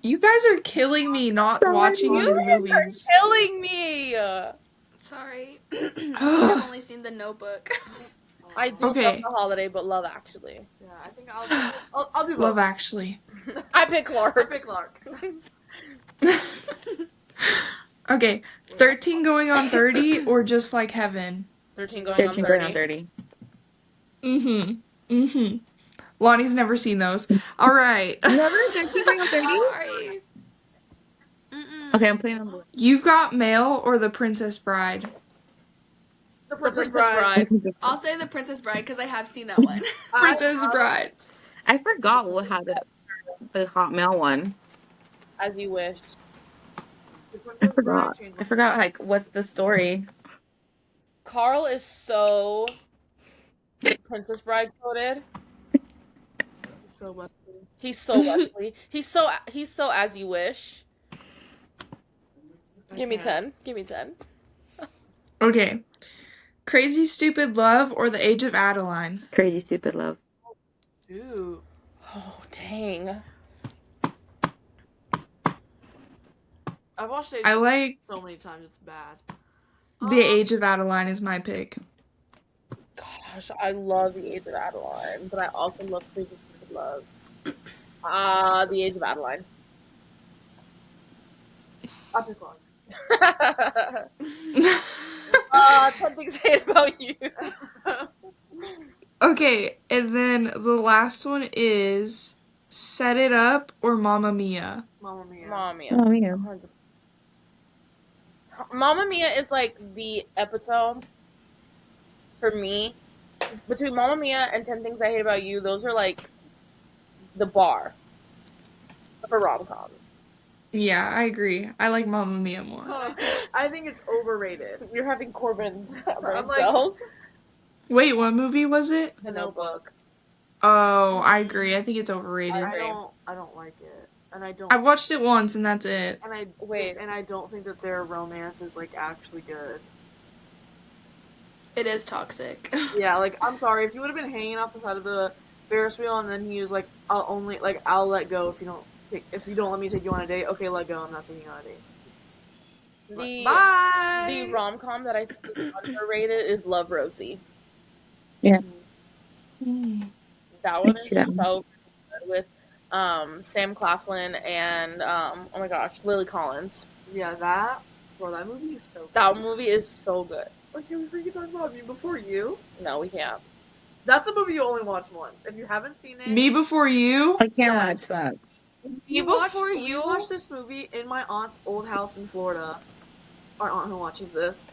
You guys are killing me not watching You these guys are movies. killing me. Sorry. I've only seen The Notebook. I do Okay. love The Holiday, but Love Actually. Yeah, I think I'll do both. Love Actually. I pick Clark. I pick Clark. Okay, 13 Going on 30 or Just Like Heaven. 13 going 13 on going 30. on 30. Mm-hmm. Mm-hmm. Lonnie's never seen those. All right. Never 13 going on 30? Sorry. Mm-mm. Okay, I'm playing on board. You've Got Mail or The Princess Bride. The The Princess Bride. I'll say The Princess Bride because I have seen that one. Princess Bride. I forgot what had the Hotmail one. As You Wish. I forgot. I forgot, like, what's the story? Carl is so Princess Bride coded. So much. He's so Wesley. He's so As You Wish. Give me 10. Give me 10. Okay. Crazy Stupid Love or The Age of Adeline. Crazy Stupid Love. Dude. Oh, dang. I've watched it I like so many times, it's bad. The Age of Adeline is my pick. Gosh, I love The Age of Adeline, but I also love Crazy Stupid Love. The Age of Adeline. I'll pick Clark. 10 things I hate about you. Okay, and then the last one is Set It Up or Mamma Mia. Mamma Mia. Mommy. Oh, yeah. Mamma Mia is like the epitome for me. Between Mamma Mia and 10 Things I Hate About You, those are like the bar for rom-coms. Yeah, I agree. I like Mamma Mia more. I think it's overrated. You're having Corbin's brain I'm like- cells. Wait, what movie was it? The Notebook. Oh, I agree. I think it's overrated. I agree. I don't like it, and I don't. I watched it once and that's it. And I Wait. and I don't think that their romance is like actually good. It is toxic. Yeah, like I'm sorry if you would have been hanging off the side of the Ferris wheel and then he was like, I'll let go if you don't let me take you on a date. Okay, let go. I'm not taking you on a date. Bye. The rom-com that I think is underrated is Love, Rosie. Yeah. That one I is see that one. so good with Sam Claflin and oh my gosh, Lily Collins. Yeah, that movie is so good. That movie is so good. Okay, we freaking talk about Me Before You. No, we can't. That's a movie you only watch once. If you haven't seen it, Me Before You? I can't Yeah. watch that. Me Before we You. watched this movie in my aunt's old house in Florida. Our aunt who watches this,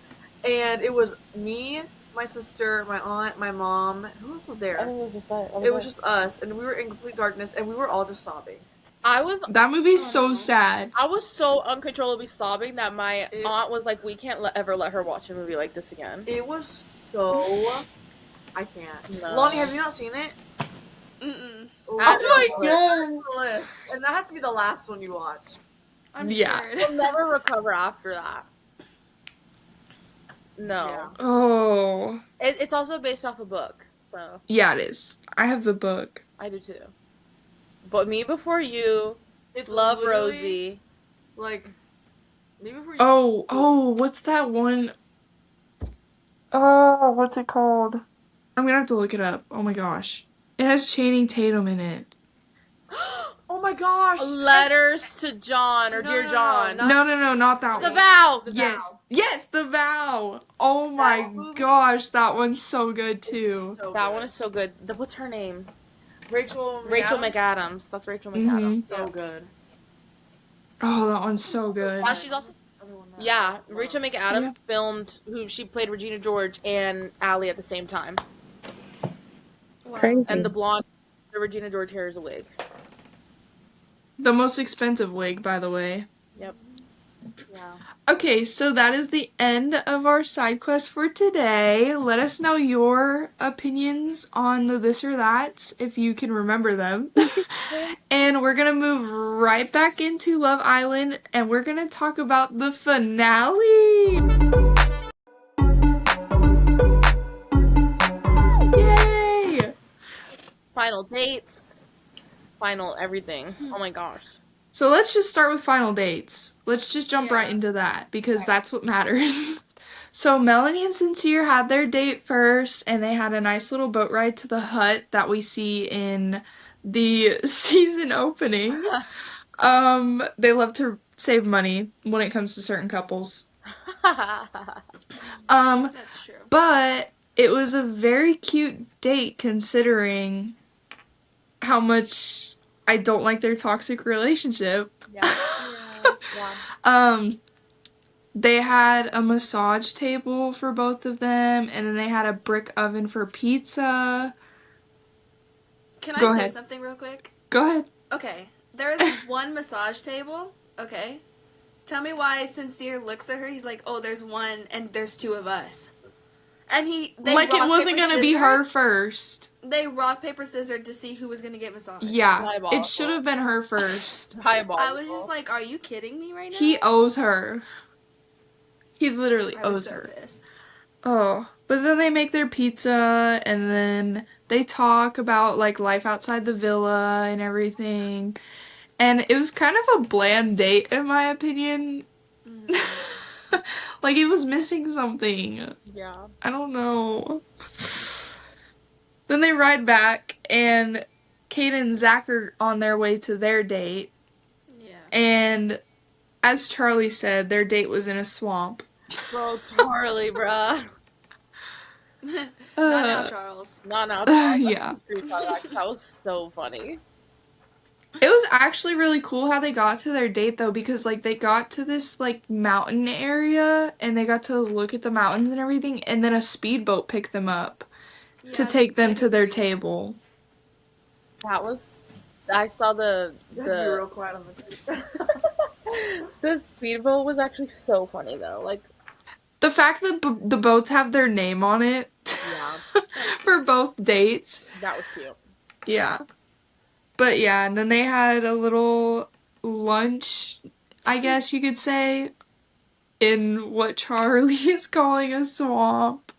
and it was me, my sister, my aunt, my mom. Who else was there? I think it was just that. It was just us, and we were in complete darkness, and we were all just sobbing. That movie's so sad. I was so uncontrollably sobbing that my aunt was like, "We can't ever let her watch a movie like this again." It was so. I can't. No. Lonnie, have you not seen it? Mm-mm. Oh my god! And that has to be the last one you watch. I'm Yeah. scared. We'll never recover after that. No. Yeah. Oh. It's also based off a book, so Yeah, it is. I have the book. I do too. But Me Before You, It's Love, literally, Rosie. Like, Me Before You. Oh, what's that one? Oh, what's it called? I'm gonna have to look it up. Oh my gosh. It has Channing Tatum in it. Oh my gosh! Letters to John or No, Dear no, no, John. No, not that The one. Vow. The Yes. Vow. Yes, The Vow. Oh my That movie- gosh, that one's so good too. So That good. one is so good. What's her name? Rachel McAdams. That's Rachel McAdams. So good. Oh, that one's so good. She's also Rachel McAdams filmed who she played Regina George and Allie at the same time. Wow. Crazy. And the blonde, the Regina George hair is a wig. The most expensive wig, by the way. Yep. Yeah. Okay, so that is the end of our side quest for today. Let us know your opinions on the this or that, if you can remember them. And we're gonna move right back into Love Island, and we're gonna talk about the finale. Yay! Final dates. Final everything. Oh my gosh. So let's just start with final dates. Let's just jump right Yeah. into that because that's what matters. So Melanie and Sincere had their date first, and they had a nice little boat ride to the hut that we see in the season opening. They love to save money when it comes to certain couples. That's true. But it was a very cute date considering how much I don't like their toxic relationship. Yeah. They had a massage table for both of them, and then they had a brick oven for pizza. Can Go I say ahead. something real quick? Go ahead. Okay. There's one massage table. Okay. Tell me why Sincere looks at her. He's like, "Oh, there's one, and there's two of us." And they Like it rock, wasn't paper, gonna be scissors. her first. They rock paper scissors to see who was gonna get massaged. Yeah, Diabolical. it should have been her first. Diabolical. I was just like, "Are you kidding me right now?" He owes her. He literally I was owes so her. pissed. Oh, but then they make their pizza, and then they talk about like life outside the villa and everything. And it was kind of a bland date, in my opinion. Like it was missing something. Yeah. I don't know. Then they ride back, and Kate and Zach are on their way to their date. Yeah. And as Charlie said, their date was in a swamp. Bro, Charlie, bruh. Not now, Uh, Charles. No. yeah. That was so funny. It was actually really cool how they got to their date though, because like they got to this like mountain area and they got to look at the mountains and everything, and then a speedboat picked them up to Yeah, take them to second their date. table. That was. I saw You have to be the real quiet on the the speedboat was actually so funny though. Like, The fact that the boats have their name on it yeah, That was for cute. both dates. that was cute. Yeah. But yeah, and then they had a little lunch, I guess you could say, in what Charlie is calling a swamp.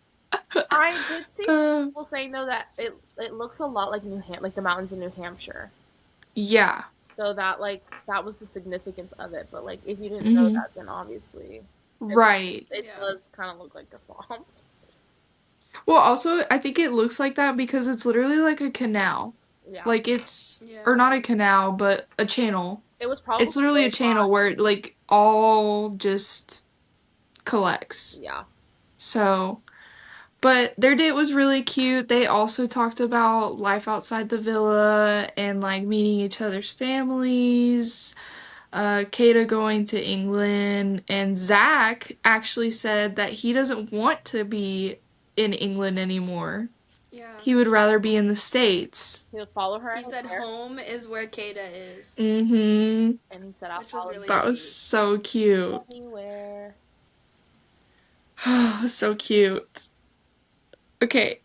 I did see some Uh, people saying though that it looks a lot like like the mountains in New Hampshire. yeah. So that that was the significance of it. But like if you didn't know Hmm. that, then obviously Right. it Yeah. does kind of look like a swamp. Well, also, I think it looks like that because it's literally like a canal. Yeah, Like it's, or Yeah. not a canal, but a channel. it was probably It's literally a really channel hot. where it like all just collects. Yeah, So, but their date was really cute. They also talked about life outside the villa and like meeting each other's families. Kata going to England, and Zach actually said that he doesn't want to be in England anymore. Yeah. He would rather be in the States. he would follow her He said anywhere, home is where Kata is, Mm-hmm. and he said, "I'll which was follow really you That was sweet. so cute. anywhere." So cute. Okay,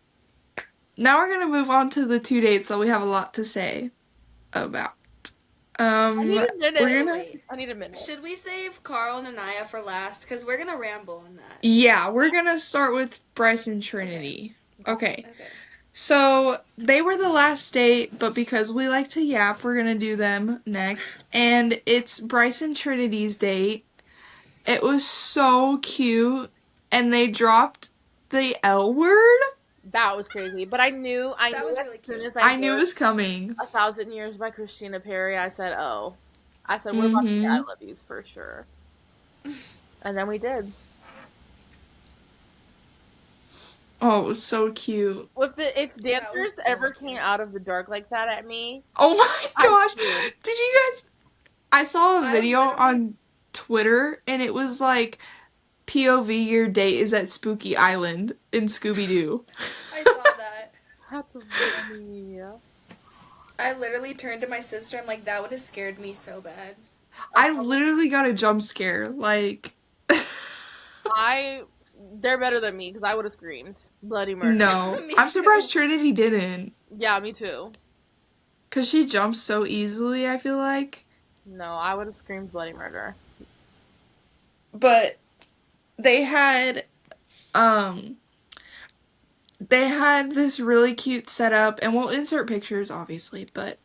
now we're gonna move on to the two dates that we have a lot to say about. I need a We're minute. gonna, Wait. I need a minute. Should we save Carl and Anaya for last? Because we're gonna ramble on that. yeah, we're gonna start with Bryce and Trinity. Okay, Okay. so they were the last date, but because we like to yap, we're gonna do them next. And it's Bryce and Trinity's date. It was so cute, and they dropped the L word. That was crazy, but I knew That was as really soon cute. as I knew it heard was coming. 1,000 Years by Christina Perry, I said, "Oh," I said, "We're about to get I Mm-hmm. love yous for sure," and then we did. Oh, it was so cute. If That was dancers so ever cute. came out of the dark like that at me, Oh my I gosh. screamed. Did you guys I saw a I video literally, on Twitter and it was like POV your date is at Spooky Island in Scooby Doo. I saw that. That's funny. I literally turned to my sister. I'm like, that would have scared me so bad. I literally got a jump scare. Like I they're better than me because I would have screamed bloody murder. no. Me I'm too. surprised Trinity didn't. Yeah, me too. Cause she jumps so easily, I feel like. No, I would have screamed bloody murder. But they had um they had this really cute setup, and we'll insert pictures obviously, but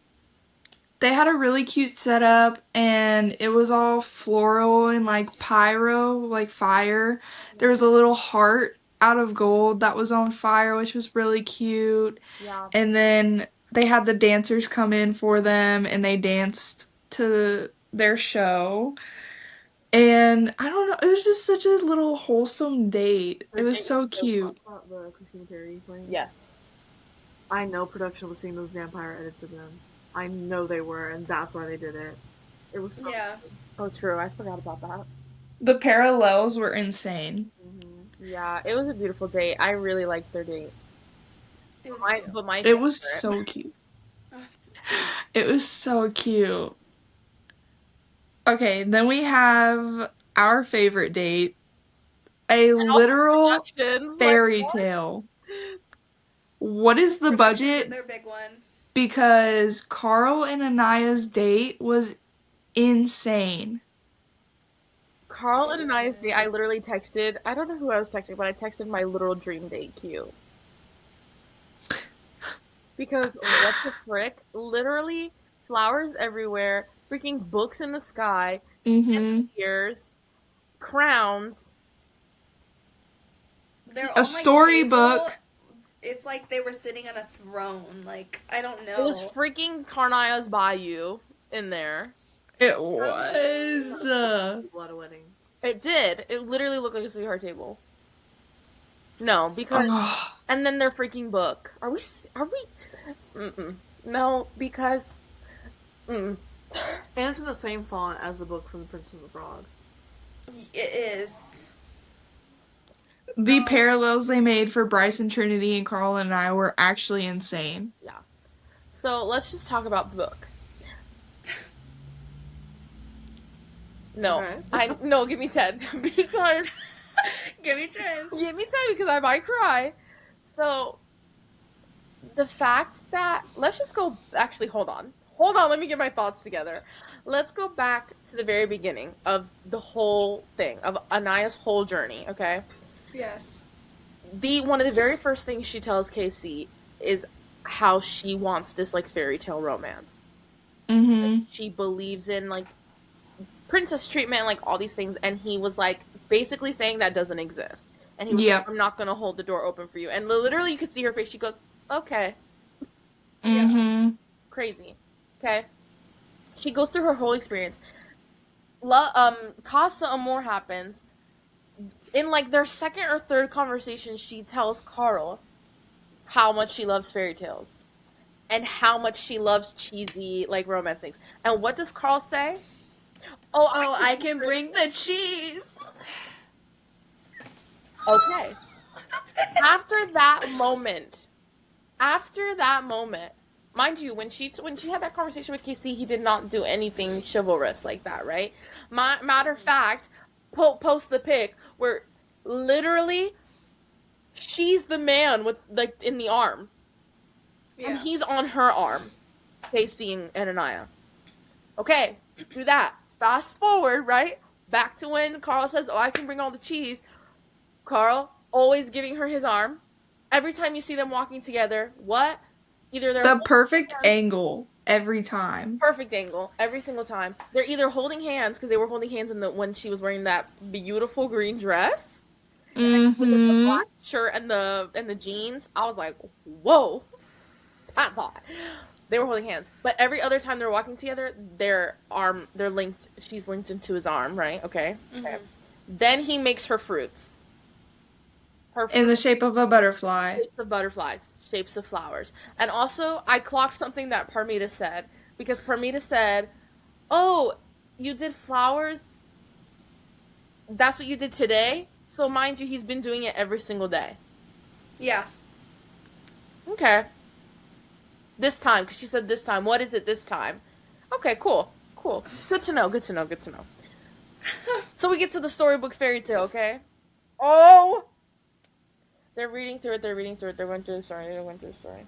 they had a really cute setup and it was all floral and like pyro, like fire. There was a little heart out of gold that was on fire, which was really cute. Yeah. And then they had the dancers come in for them and they danced to their show. And I don't know, it was just such a little wholesome date. It was so cute. The Christina Perry thing. Yes. I know production was seeing those vampire edits of them. I know they were, and that's why they did it. It was so Yeah. Oh, true. I forgot about that. The parallels were insane. Yeah, it was a beautiful date. I really liked their date. It was My, cute. but my It was favorite- so cute. It was so cute. Okay, then we have our favorite date, a And also literal productions, fairy what? tale. What is the Production did budget? their big one. Because Carl and Anaya's date was insane. Carl and Anaya's date, I Yes. literally texted, I don't know who I was texting, but I texted my literal dream date cute. Because what the frick? Literally flowers everywhere, freaking books in the sky, Mm-hmm. ears, crowns. They're A on, like, storybook. table. It's like they were sitting on a throne. Like, I don't It was know. freaking Carnaya's Bayou in there. It was. people at a wedding. It did. It literally looked like a sweetheart table. No, because Oh, and then their freaking book. Are we? Mm-mm. No, because Mm. And it's in the same font as the book from The Princess and the Frog. It is. The parallels they made for Bryce and Trinity and Carl and I were actually insane. Yeah. So let's just talk about the book. No, Okay. no, give me 10 because Give me 10. give me 10 because I might cry. So the fact that let's just go. Actually, hold on. Let me get my thoughts together. Let's go back to the very beginning of the whole thing of Anaya's whole journey. Okay, Yes. the one of the very first things she tells Casey is how she wants this like fairy tale romance. Mm-hmm. She believes in like princess treatment and like all these things, and he was like basically saying that doesn't exist. And he was like, Yep. I'm not gonna hold the door open for you. And literally, you could see her face. She goes, "Okay, Mm-hmm. crazy." Okay, she goes through her whole experience. Casa Amor happens. In like their second or third conversation, she tells Carl how much she loves fairy tales and how much she loves cheesy like romance things. And what does Carl say? Oh, Oh, I can bring the cheese. okay. After that moment, mind you, when she had that conversation with Casey, he did not do anything chivalrous like that, right? Matter of fact, post the pic where literally she's the man with like in the arm, and he's on her arm, facing Anania. Okay, do that. Fast forward, right? Back to when Carl says, "Oh, I can bring all the cheese." Carl always giving her his arm. Every time you see them walking together, what? Either they're The holding perfect hands, angle every time. perfect angle every single time. They're either holding hands because they were holding hands in the when she was wearing that beautiful green dress with the Mm-hmm. black shirt and the jeans. I was like, whoa, that's hot. They were holding hands, but every other time they're walking together, they're linked. She's linked into his arm, right? Okay. Okay. Then he makes her fruits. Her In the shape of a butterfly. shapes of butterflies, shapes of flowers. And also, I clocked something that Parmita said, because Parmita said, "Oh, you did flowers? That's what you did today?" So, mind you, he's been doing it every single day. Yeah. Okay. This time, because she said this time. What is it this time? Okay, cool. Cool. Good to know, good to know, good to know. So, we get to the storybook fairy tale, okay? Oh! They're reading through it, they're going through the story.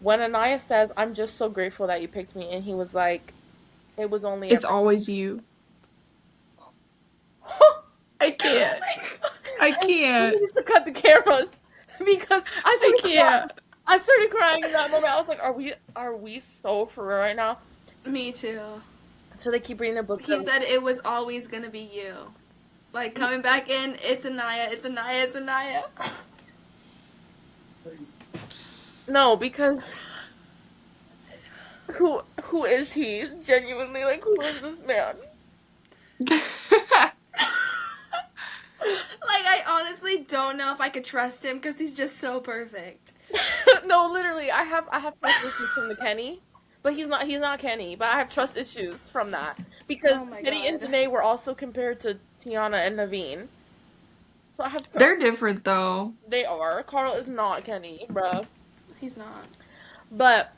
When Anaya says, "I'm just so grateful that you picked me," and he was like, "It was only It's ever." always you. I can't. I We can't. need to cut the cameras because I can't. I started crying in that moment. I was like, "Are we so for real right now?" Me too. So they keep reading the book. He said it was always gonna be you. Like coming back in, it's Anaya, it's Anaya, it's Anaya. No, because who is he? Genuinely, like, who is this man? Like I honestly don't know if I could trust him because he's just so perfect. No, literally, I have trust issues from the Kenny, but he's not Kenny. But I have trust issues from that because Oh my Kenny and God. Danae were also compared to Tiana and Naveen. So I have trust. They're different though. They are. Carl is not Kenny, bruh. He's not. But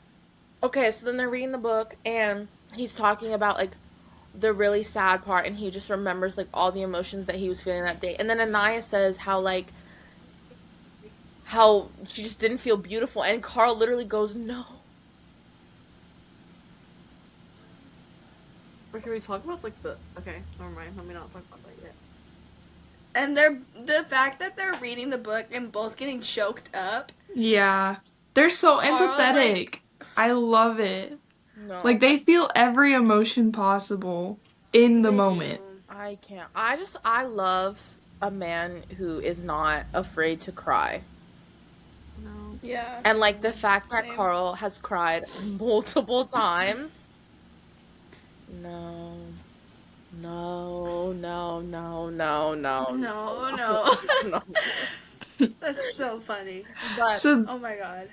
okay, so then they're reading the book and he's talking about like the really sad part, and he just remembers like all the emotions that he was feeling that day. And then Anaya says how she just didn't feel beautiful, and Carl literally goes, "No." Or can we talk about like the? Okay, never mind. Let me not talk about that yet. And the fact that they're reading the book and both getting choked up. Yeah. They're so Carl, empathetic. I love it. No. Like they feel every emotion possible in the They moment. do. I can't. I love a man who is not afraid to cry. No. Yeah. And like the fact that Same. Carl has cried multiple times. No. No, no, no, no, no. No. No. That's so funny. But So Oh my God.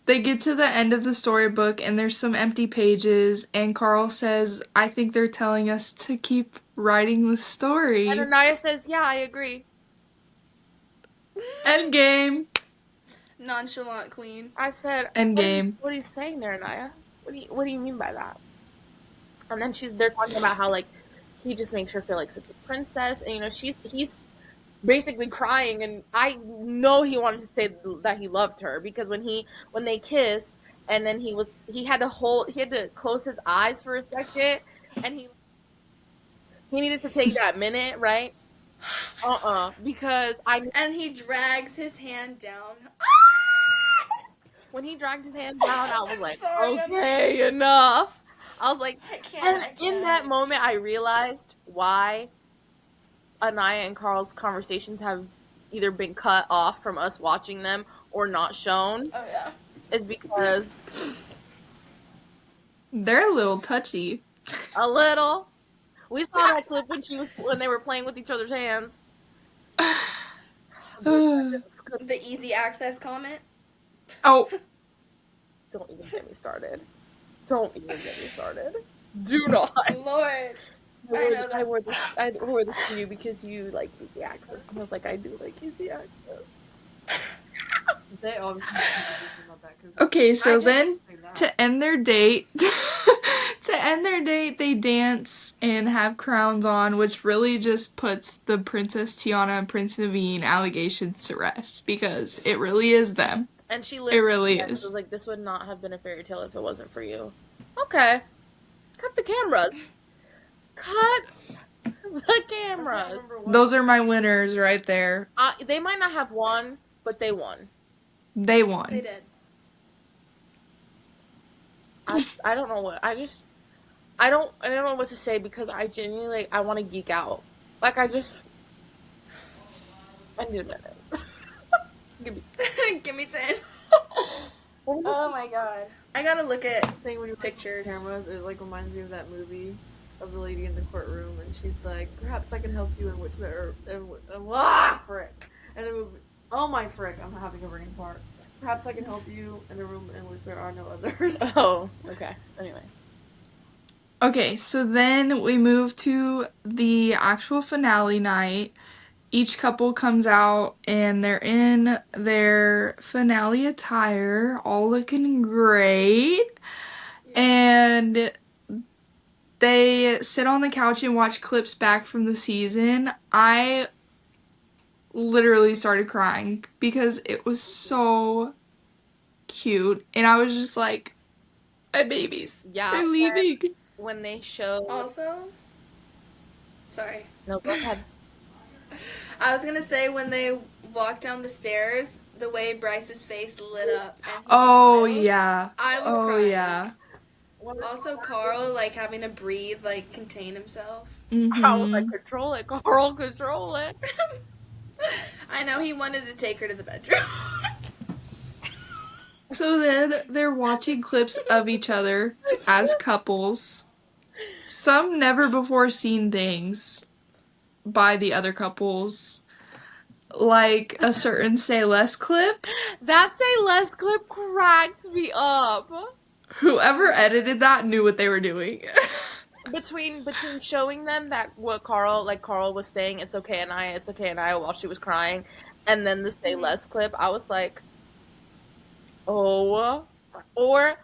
They get to the end of the storybook and there's some empty pages and Carl says, I think they're telling us to keep writing the And story. Anaya says, yeah, I agree. Endgame. Nonchalant queen. I said, Endgame. What are you saying there, Anaya? What do you mean by that? And then they're talking about how like he just makes her feel like such a princess, and he's basically crying, and I know he wanted to say that he loved her because when they kissed, and then he had to close his eyes for a second, and he needed to take that minute, right? Because And he drags his hand down. when he dragged his hand down, I was like, Sorry, okay, enough. I was like, I and can't. in that moment, I realized why Anaya and Carl's conversations have either been cut off from us watching them or not shown. Oh yeah. Is because They're a little touchy. a little. We saw that clip when they were playing with each other's hands. The easy access comment. Oh, Don't even get me started. Don't even get me started. Do not. Lord. I wore this for you because you like easy access. And I was like, I do like easy access. They obviously didn't about that because okay, so just then say that. to end their date, they dance and have crowns on, which really just puts the Princess Tiana and Prince Naveen allegations to rest because it really is them. And she It really said, is. was like, this would not have been a fairy tale if it wasn't for you. Okay. Cut the cameras. Cut the cameras. Those are my winners right there. They might not have won, but they won. They won. They did. I don't know what I don't know what to say because I genuinely I want to geek out. Like I need a minute. Give me Give me 10. Oh my god. I gotta look at Saying when you pictures. cameras, it like reminds me of that movie of the lady in the courtroom, and she's like, "Perhaps I can help you in which there." Frick, and it would. Oh my frick! I'm having a brain fart. Perhaps I can help you in a room in which there are no others. Oh, okay. Anyway. Okay, so then we move to the actual finale night. Each couple comes out and they're in their finale attire, all looking great. And they sit on the couch and watch clips back from the season. I literally started crying because it was so cute. And I was just like, my babies, Yeah. they're leaving. When they show Also, sorry. No, go ahead. I was gonna say when they walked down the stairs, the way Bryce's face lit up. And he Oh, smiled, yeah. I was Oh, crying. yeah. Also, Carl like having to breathe, like contain himself. I was like, Mm-hmm. control it, Carl, control it. I know he wanted to take her to the bedroom. So then they're watching clips of each other as couples. Some never before seen things by the other couples. Like a certain Say Less clip. That Say Less clip cracked me up. Whoever edited that knew what they were doing. Between showing them that what Carl was saying, it's okay, Anaya, while she was crying, and then the Say Less clip, I was like, oh, or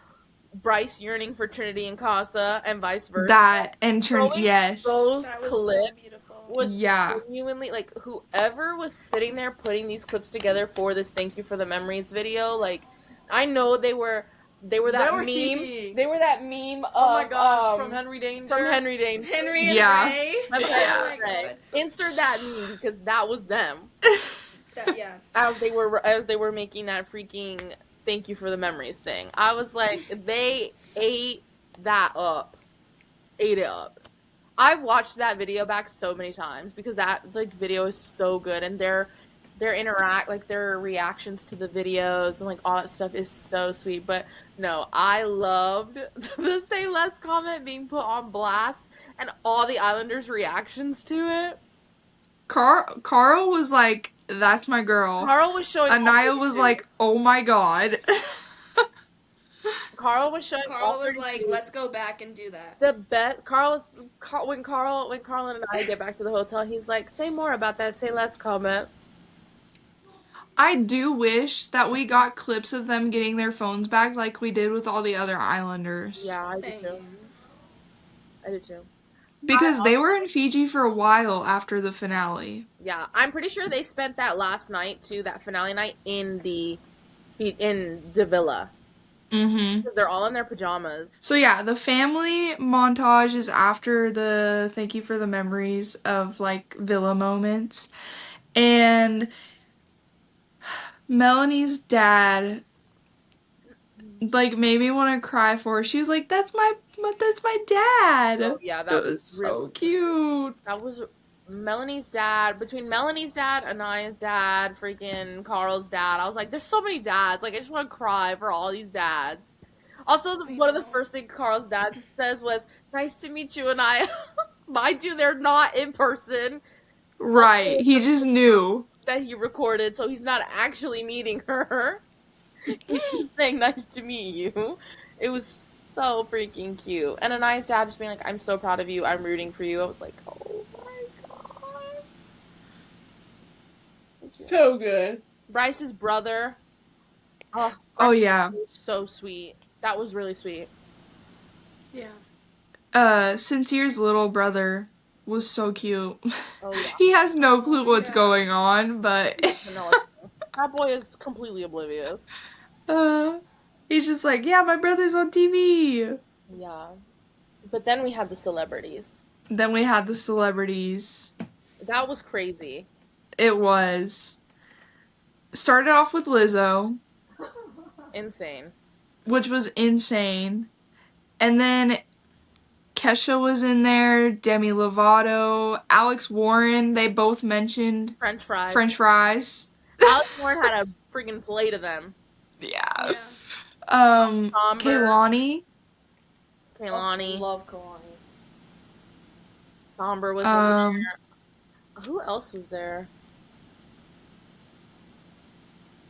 Bryce yearning for Trinity and Casa, and vice versa. That and Showing yes. those That was clips so beautiful. was Yeah. genuinely like whoever was sitting there putting these clips together for this "Thank You for the Memories" video. Like, I know they were that meme. geeky. They were that meme. Oh my gosh! From Henry Danger. From Henry Danger. Henry and Yeah. Ray. From Oh Henry my Ray. god. Insert that meme because that was them Yeah. as they were making that freaking "Thank You for the Memories" thing. I was like, they ate that up, ate it up. I've watched that video back so many times because that like video is so good, and their reactions to the videos and like all that stuff is so sweet. But no, I loved the Say Less comment being put on blast and all the Islanders' reactions to it. Carl was like, that's my girl. Carl was showing Anaya was like, oh my god. Carl was showing all Carl her was like, dudes. let's go back and do that. The bet when Carl and I get back to the hotel, he's like, "Say more about that. Say less comment." I do wish that we got clips of them getting their phones back like we did with all the other Islanders. Yeah, I do too. Same. I do too. Because they were in Fiji for a while after the finale. Yeah, I'm pretty sure they spent that last night too, that finale night in the villa. Mm-hmm. Because they're all in their pajamas. So yeah, the family montage is after the thank you for the memories of like villa moments. And Melanie's dad like made me want to cry for her. She was like, that's my dad. Oh, yeah, It that was so cute. That was Melanie's dad. Between Melanie's dad, Anaya's dad, freaking Carl's dad, I was like, there's so many dads. Like, I just want to cry for all these dads. Also, one of the first things Carl's dad says was, "Nice to meet you, Anaya." Mind you, they're not in person. Right. He just knew. That he recorded, so he's not actually meeting her. He's just saying, "Nice to meet you." It was so freaking cute. And Anaya's dad just being like, "I'm so proud of you. I'm rooting for you." I was like, oh my god. So good. Bryce's brother. Oh, Oh yeah. so sweet. That was really sweet. Yeah. Sincere's little brother was so cute. Oh yeah. He has no clue what's Yeah. going on, but That boy is completely oblivious. he's just like, yeah, my brother's on TV. Yeah. But then we had the celebrities. Then we had the celebrities. That was crazy. It was. Started off with Lizzo, Insane. which was insane. And then Kesha was in there, Demi Lovato, Alex Warren, they both mentioned French fries. French fries. Alex Warren had a freaking plate of them. Yeah. Somber. Kehlani. Kaylani. Love Kalani. Somber was in there. Who else was there?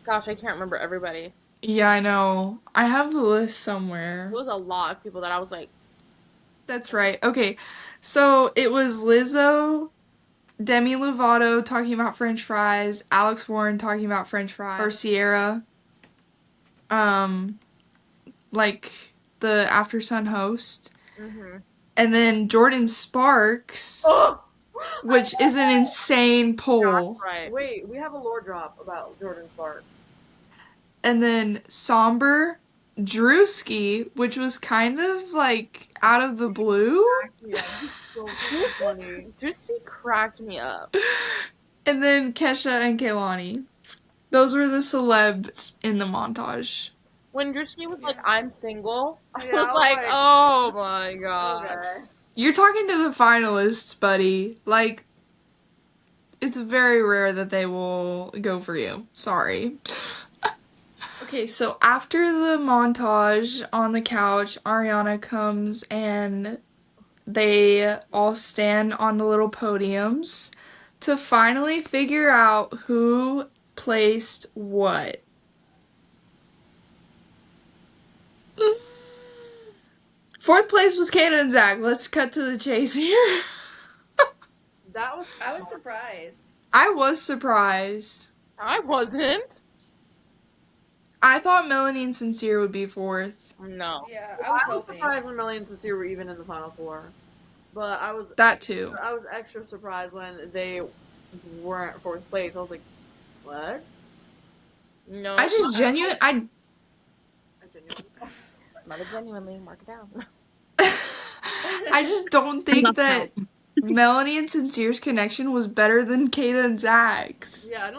Gosh, I can't remember everybody. Yeah, I know. I have the list somewhere. It was a lot of people that I was like, That's right. Okay. So it was Lizzo, Demi Lovato talking about French fries, Alex Warren talking about French fries, or Sierra. Like the After Sun host. And then Jordan Sparks, which is an insane poll. right. Wait, we have a lore drop about Jordan Sparks. And then Somber, Drewski, which was kind of like out of the blue. Yeah, he's so funny. Juicy cracked me up. And then Kesha and Kehlani. Those were the celebs in the montage. When Drishti was like, "I'm single," I Yeah, was I was like, like, "Oh my god." Okay. You're talking to the finalists, buddy. Like, it's very rare that they will go for you. Sorry. Okay, so after the montage on the couch, Ariana comes and they all stand on the little podiums to finally figure out who placed what. Fourth place was Kana and Zach. Let's cut to the chase here. I was surprised. I was surprised. I wasn't. I thought Melanie and Sincere would be fourth. No. Yeah, I I was was hoping. surprised when Melly and Sincere were even in the final four, but I was That too. extra surprised when they weren't fourth place. I was like, what? No. I just genuinely, I genuinely- Not genuinely. Mark it down. I just don't think that Melanie and Sincere's connection was better than Kata and Zach's. Yeah, I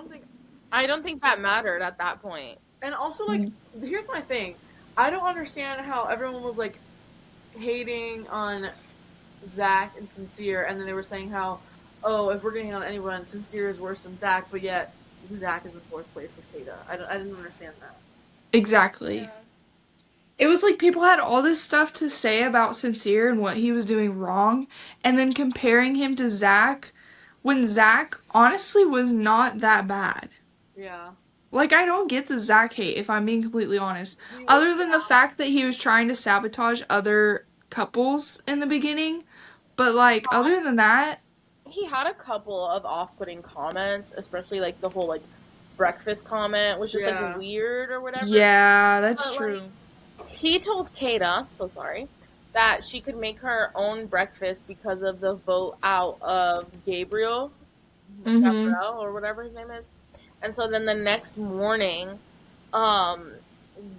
don't think that mattered at that point. and also like, here's my thing. I don't understand how everyone was like hating on Zach and Sincere, and then they were saying how, oh, if we're gonna hate on anyone, Sincere is worse than Zach, but yet Zach is in fourth place with Kata. I didn't understand that. Exactly. Yeah. It was like people had all this stuff to say about Sincere and what he was doing wrong, and then comparing him to Zach when Zach honestly was not that bad. Yeah. Like, I don't get the Zach hate, if I'm being completely honest. He was Other than the fact that he was trying to sabotage other couples in the beginning. But, like, other than that, He had a couple of off-putting comments, especially like the whole like breakfast comment was just Yeah. like weird or whatever. yeah, that's But, like, true. he told Kata, so sorry, that she could make her own breakfast because of the vote out of Gabriel, Mm-hmm. or whatever his name is. And so then the next morning, um,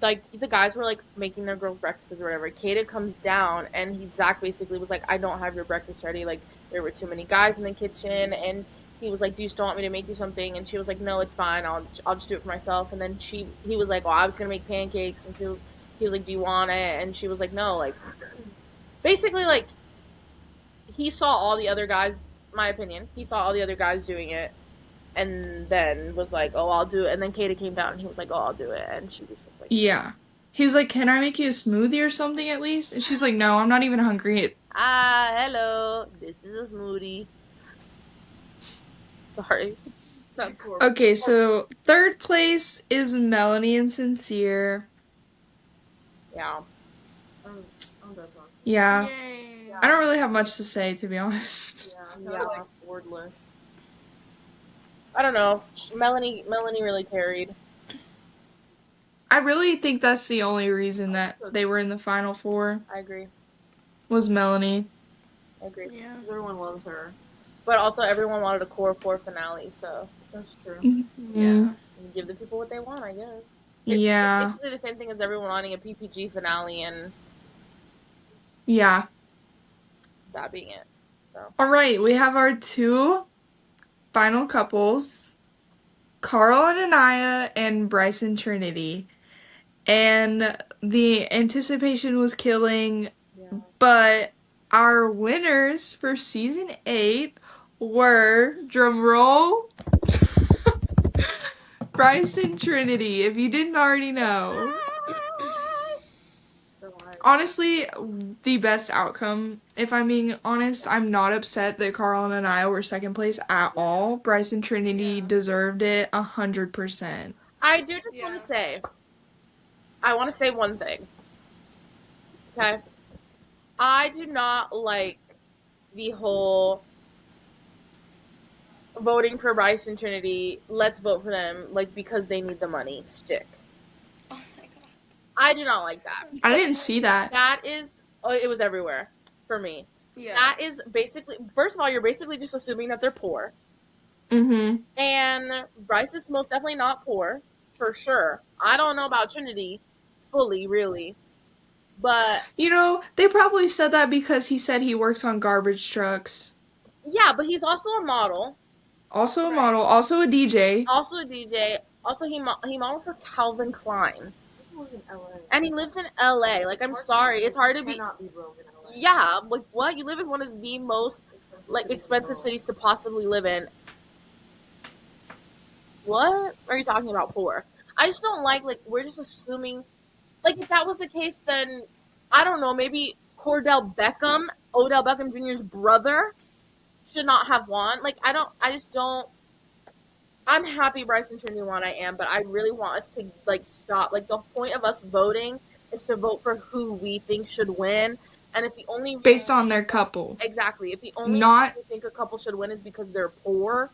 like the guys were like making their girls' breakfasts or whatever. Kata comes down and Zach basically was like, "I don't have your breakfast ready. Like there were too many guys in the kitchen." And he was like, "Do you still want me to make you something?" And she was like, "No, it's fine. I'll just do it for myself." And then he was like, "Oh, I was gonna make pancakes." And he was like, "Do you want it?" And she was like, "No." Like basically like he saw all the other guys. My opinion, he saw all the other guys doing it and then was like, "Oh, I'll do it." And then Kata came down and he was like, "Oh, I'll do it." And she was just like, Yeah. He was like, "Can I make you a smoothie or something at least?" And she's like, "No, I'm not even hungry." hello, this is a smoothie." Sorry. That's horrible. Okay, so third place is Melanie and Sincere. Yeah. I'm done talking. Yeah. Yay. I don't really have much to say, to be honest. Yeah, I'm Yeah. kind of like wordless. I don't know. Melanie really carried. I really think that's the only reason that they were in the final four, I agree. was Melanie. I agree. Yeah. Everyone loves her. But also, everyone wanted a core four finale, so That's true. Yeah. you give the people what they want, I guess. Yeah. It's basically the same thing as everyone wanting a PPG finale and Yeah. that being it. So Alright, we have our two final couples, Carl and Anaya and Bryce and Trinity. And the anticipation was killing, Yeah. but our winners for season 8 were, drumroll, Bryce and Trinity, if you didn't already know. So I, Honestly, the best outcome, if I'm being honest. I'm not upset that Carl and Anaya were second place at all. Bryce and Trinity Yeah. deserved it 100%. I do just Yeah. want to say, I want to say one thing. Okay? I do not like the whole voting for Bryce and Trinity, let's vote for them, like, because they need the money stick. Oh my god. I do not like that. I didn't see that. That is, it was everywhere for me. Yeah. That is basically, first of all, you're basically just assuming that they're poor. Mm-hmm. And Bryce is most definitely not poor, for sure. I don't know about Trinity fully, really. But, You know, they probably said that because he said he works on garbage trucks. yeah, but he's also a model. Also a Right. model, also a DJ. Also a DJ. Also, he modeled for Calvin Klein. this was in LA. And he lives in L.A. Like, I'm sorry. It's hard to be... Cannot be broke in LA. Yeah, like, what? You live in one of the most, like, expensive cities to possibly live in. What are you talking about, poor? I just don't like, we're just assuming... Like, if that was the case, then, I don't know, maybe Odell Beckham Jr.'s brother, should not have won. Like, I just don't... I'm happy Bryce and Trinity won, I am, but I really want us to, like, stop. Like, the point of us voting is to vote for who we think should win. And if the only Based on their couple. Exactly. If the only Not- reason we think a couple should win is because they're poor,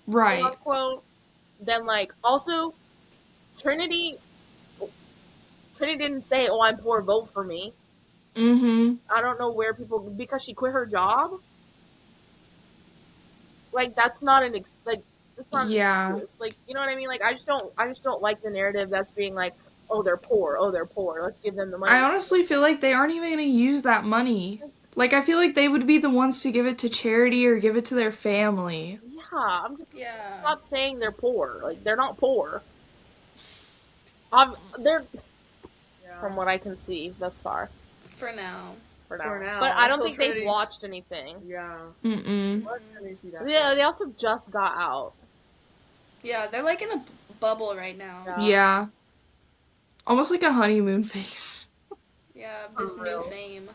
quote Right. unquote, then, like, also, Trinity didn't say, "Oh, I'm poor, vote for me." Mm-hmm. I don't know where people, because she quit her job. Like, that's not an that's not Yeah. an excuse. Like, you know what I mean? Like, I just don't like the narrative that's being like, "Oh, they're poor. Oh, they're poor. Let's give them the money." I honestly feel like they aren't even going to use that money. Like, I feel like they would be the ones to give it to charity or give it to their family. Yeah, I'm just Yeah. not saying they're poor. Like, they're not poor. They're, Yeah. from what I can see thus far. For now. For now. For now. But I don't Until think they've Trinity- watched anything. Yeah. Mm-mm. Let Trinity see that. Yeah, they also just got out. Yeah, they're like in a bubble right now. Yeah. Yeah. Almost like a honeymoon phase. Yeah, this For new real. fame.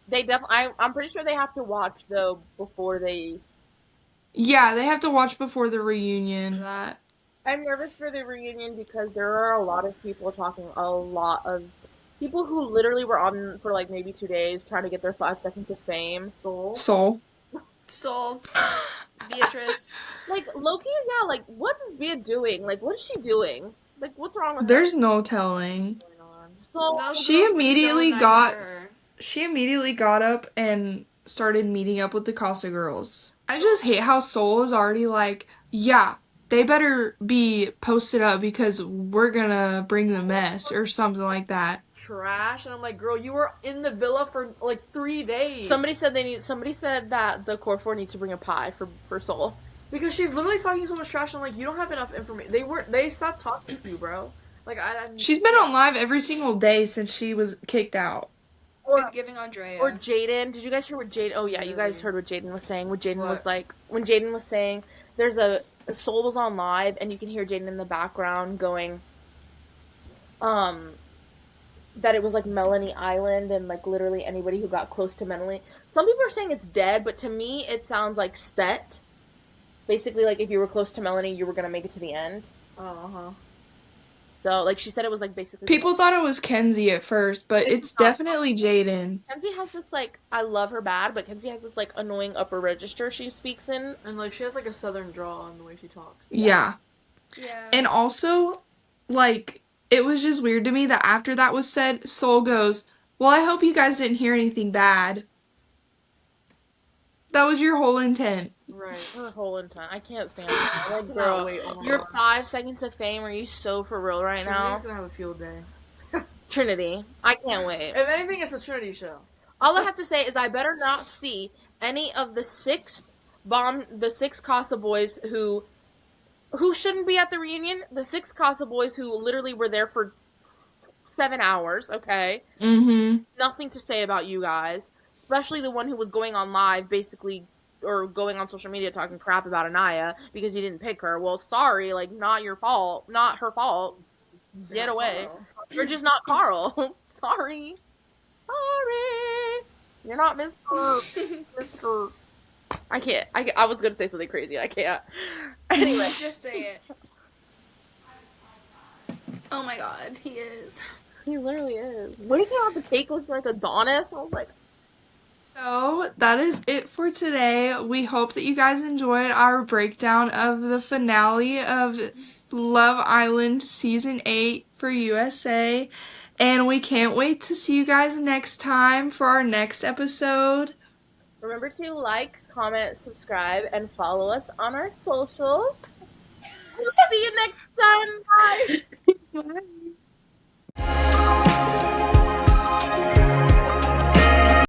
They definitely. I'm pretty sure they have to watch though before they. Yeah, they have to watch before the reunion. That. I'm nervous for the reunion because there are a lot of people talking, a lot of people who literally were on for like maybe 2 days trying to get their 5 seconds of fame. So, Soul. Soul, Beatrice. like Loki, yeah, like what is Bea doing? Like, what is she doing? Like, what's wrong with her? There's no telling. Going on. So, Those She girls were so immediately nice to got her. she immediately got up and started meeting up with the Casa girls. I just hate how Soul is already like, yeah, they better be posted up because we're gonna bring the mess or something like that. Trash, and I'm like, girl, you were in the villa for like 3 days. somebody said that the core four needs to bring a pie for Soul. Because she's literally talking so much trash. I'm like, you don't have enough information. They stopped talking to you, bro. Like She's been on live every single day since she was kicked out. It's giving Andrea. Or Jaden. Did you guys hear what Jaden? Oh yeah, you guys heard what Jaden was saying. What Jaden was like when Jaden was saying there's a Soul was on live and you can hear Jaden in the background going, that it was like Melanie Island and like literally anybody who got close to Melanie. Some people are saying it's dead, but to me it sounds like set. Basically, like if you were close to Melanie, you were gonna make it to the end. Uh-huh. So like she said, it was like basically People thought it was Kenzie at first, but it's definitely Jaden. Kenzie has this like I love her bad, but Kenzie has this like annoying upper register she speaks in, And like she has like a southern drawl in the way she talks. Yeah. Yeah. And also, like, it was just weird to me that after that was said, Soul goes, well, I hope you guys didn't hear anything bad. That was your whole intent. Right. her whole intent. I can't stand her. Like, Cannot girl, wait. Oh my your God. 5 seconds of fame. Are you so for real right now? Trinity's gonna have a field day. Trinity, I can't wait. If anything, it's the Trinity show. All I have to say is I better not see any of the six Casa boys who shouldn't be at the reunion. The six Casa boys who literally were there for 7 hours. Okay, Mm-hmm. nothing to say about you guys, especially the one who was going on live, basically, or going on social media talking crap about Anaya because you didn't pick her. Well, sorry, like not your fault, not her fault. Get away. You're just not Carl. Sorry. Sorry. You're not Mr. Mr. I can't. I was gonna say something crazy. I can't. Anyway. Just say it. Oh my god, he is. He literally is. When he came out the cake looking like Adonis, I was like, So, that is it for today. We hope that you guys enjoyed our breakdown of the finale of Love Island Season 8 for USA. And we can't wait to see you guys next time for our next episode. remember to like, comment, subscribe, and follow us on our socials. We'll see you next time. Bye.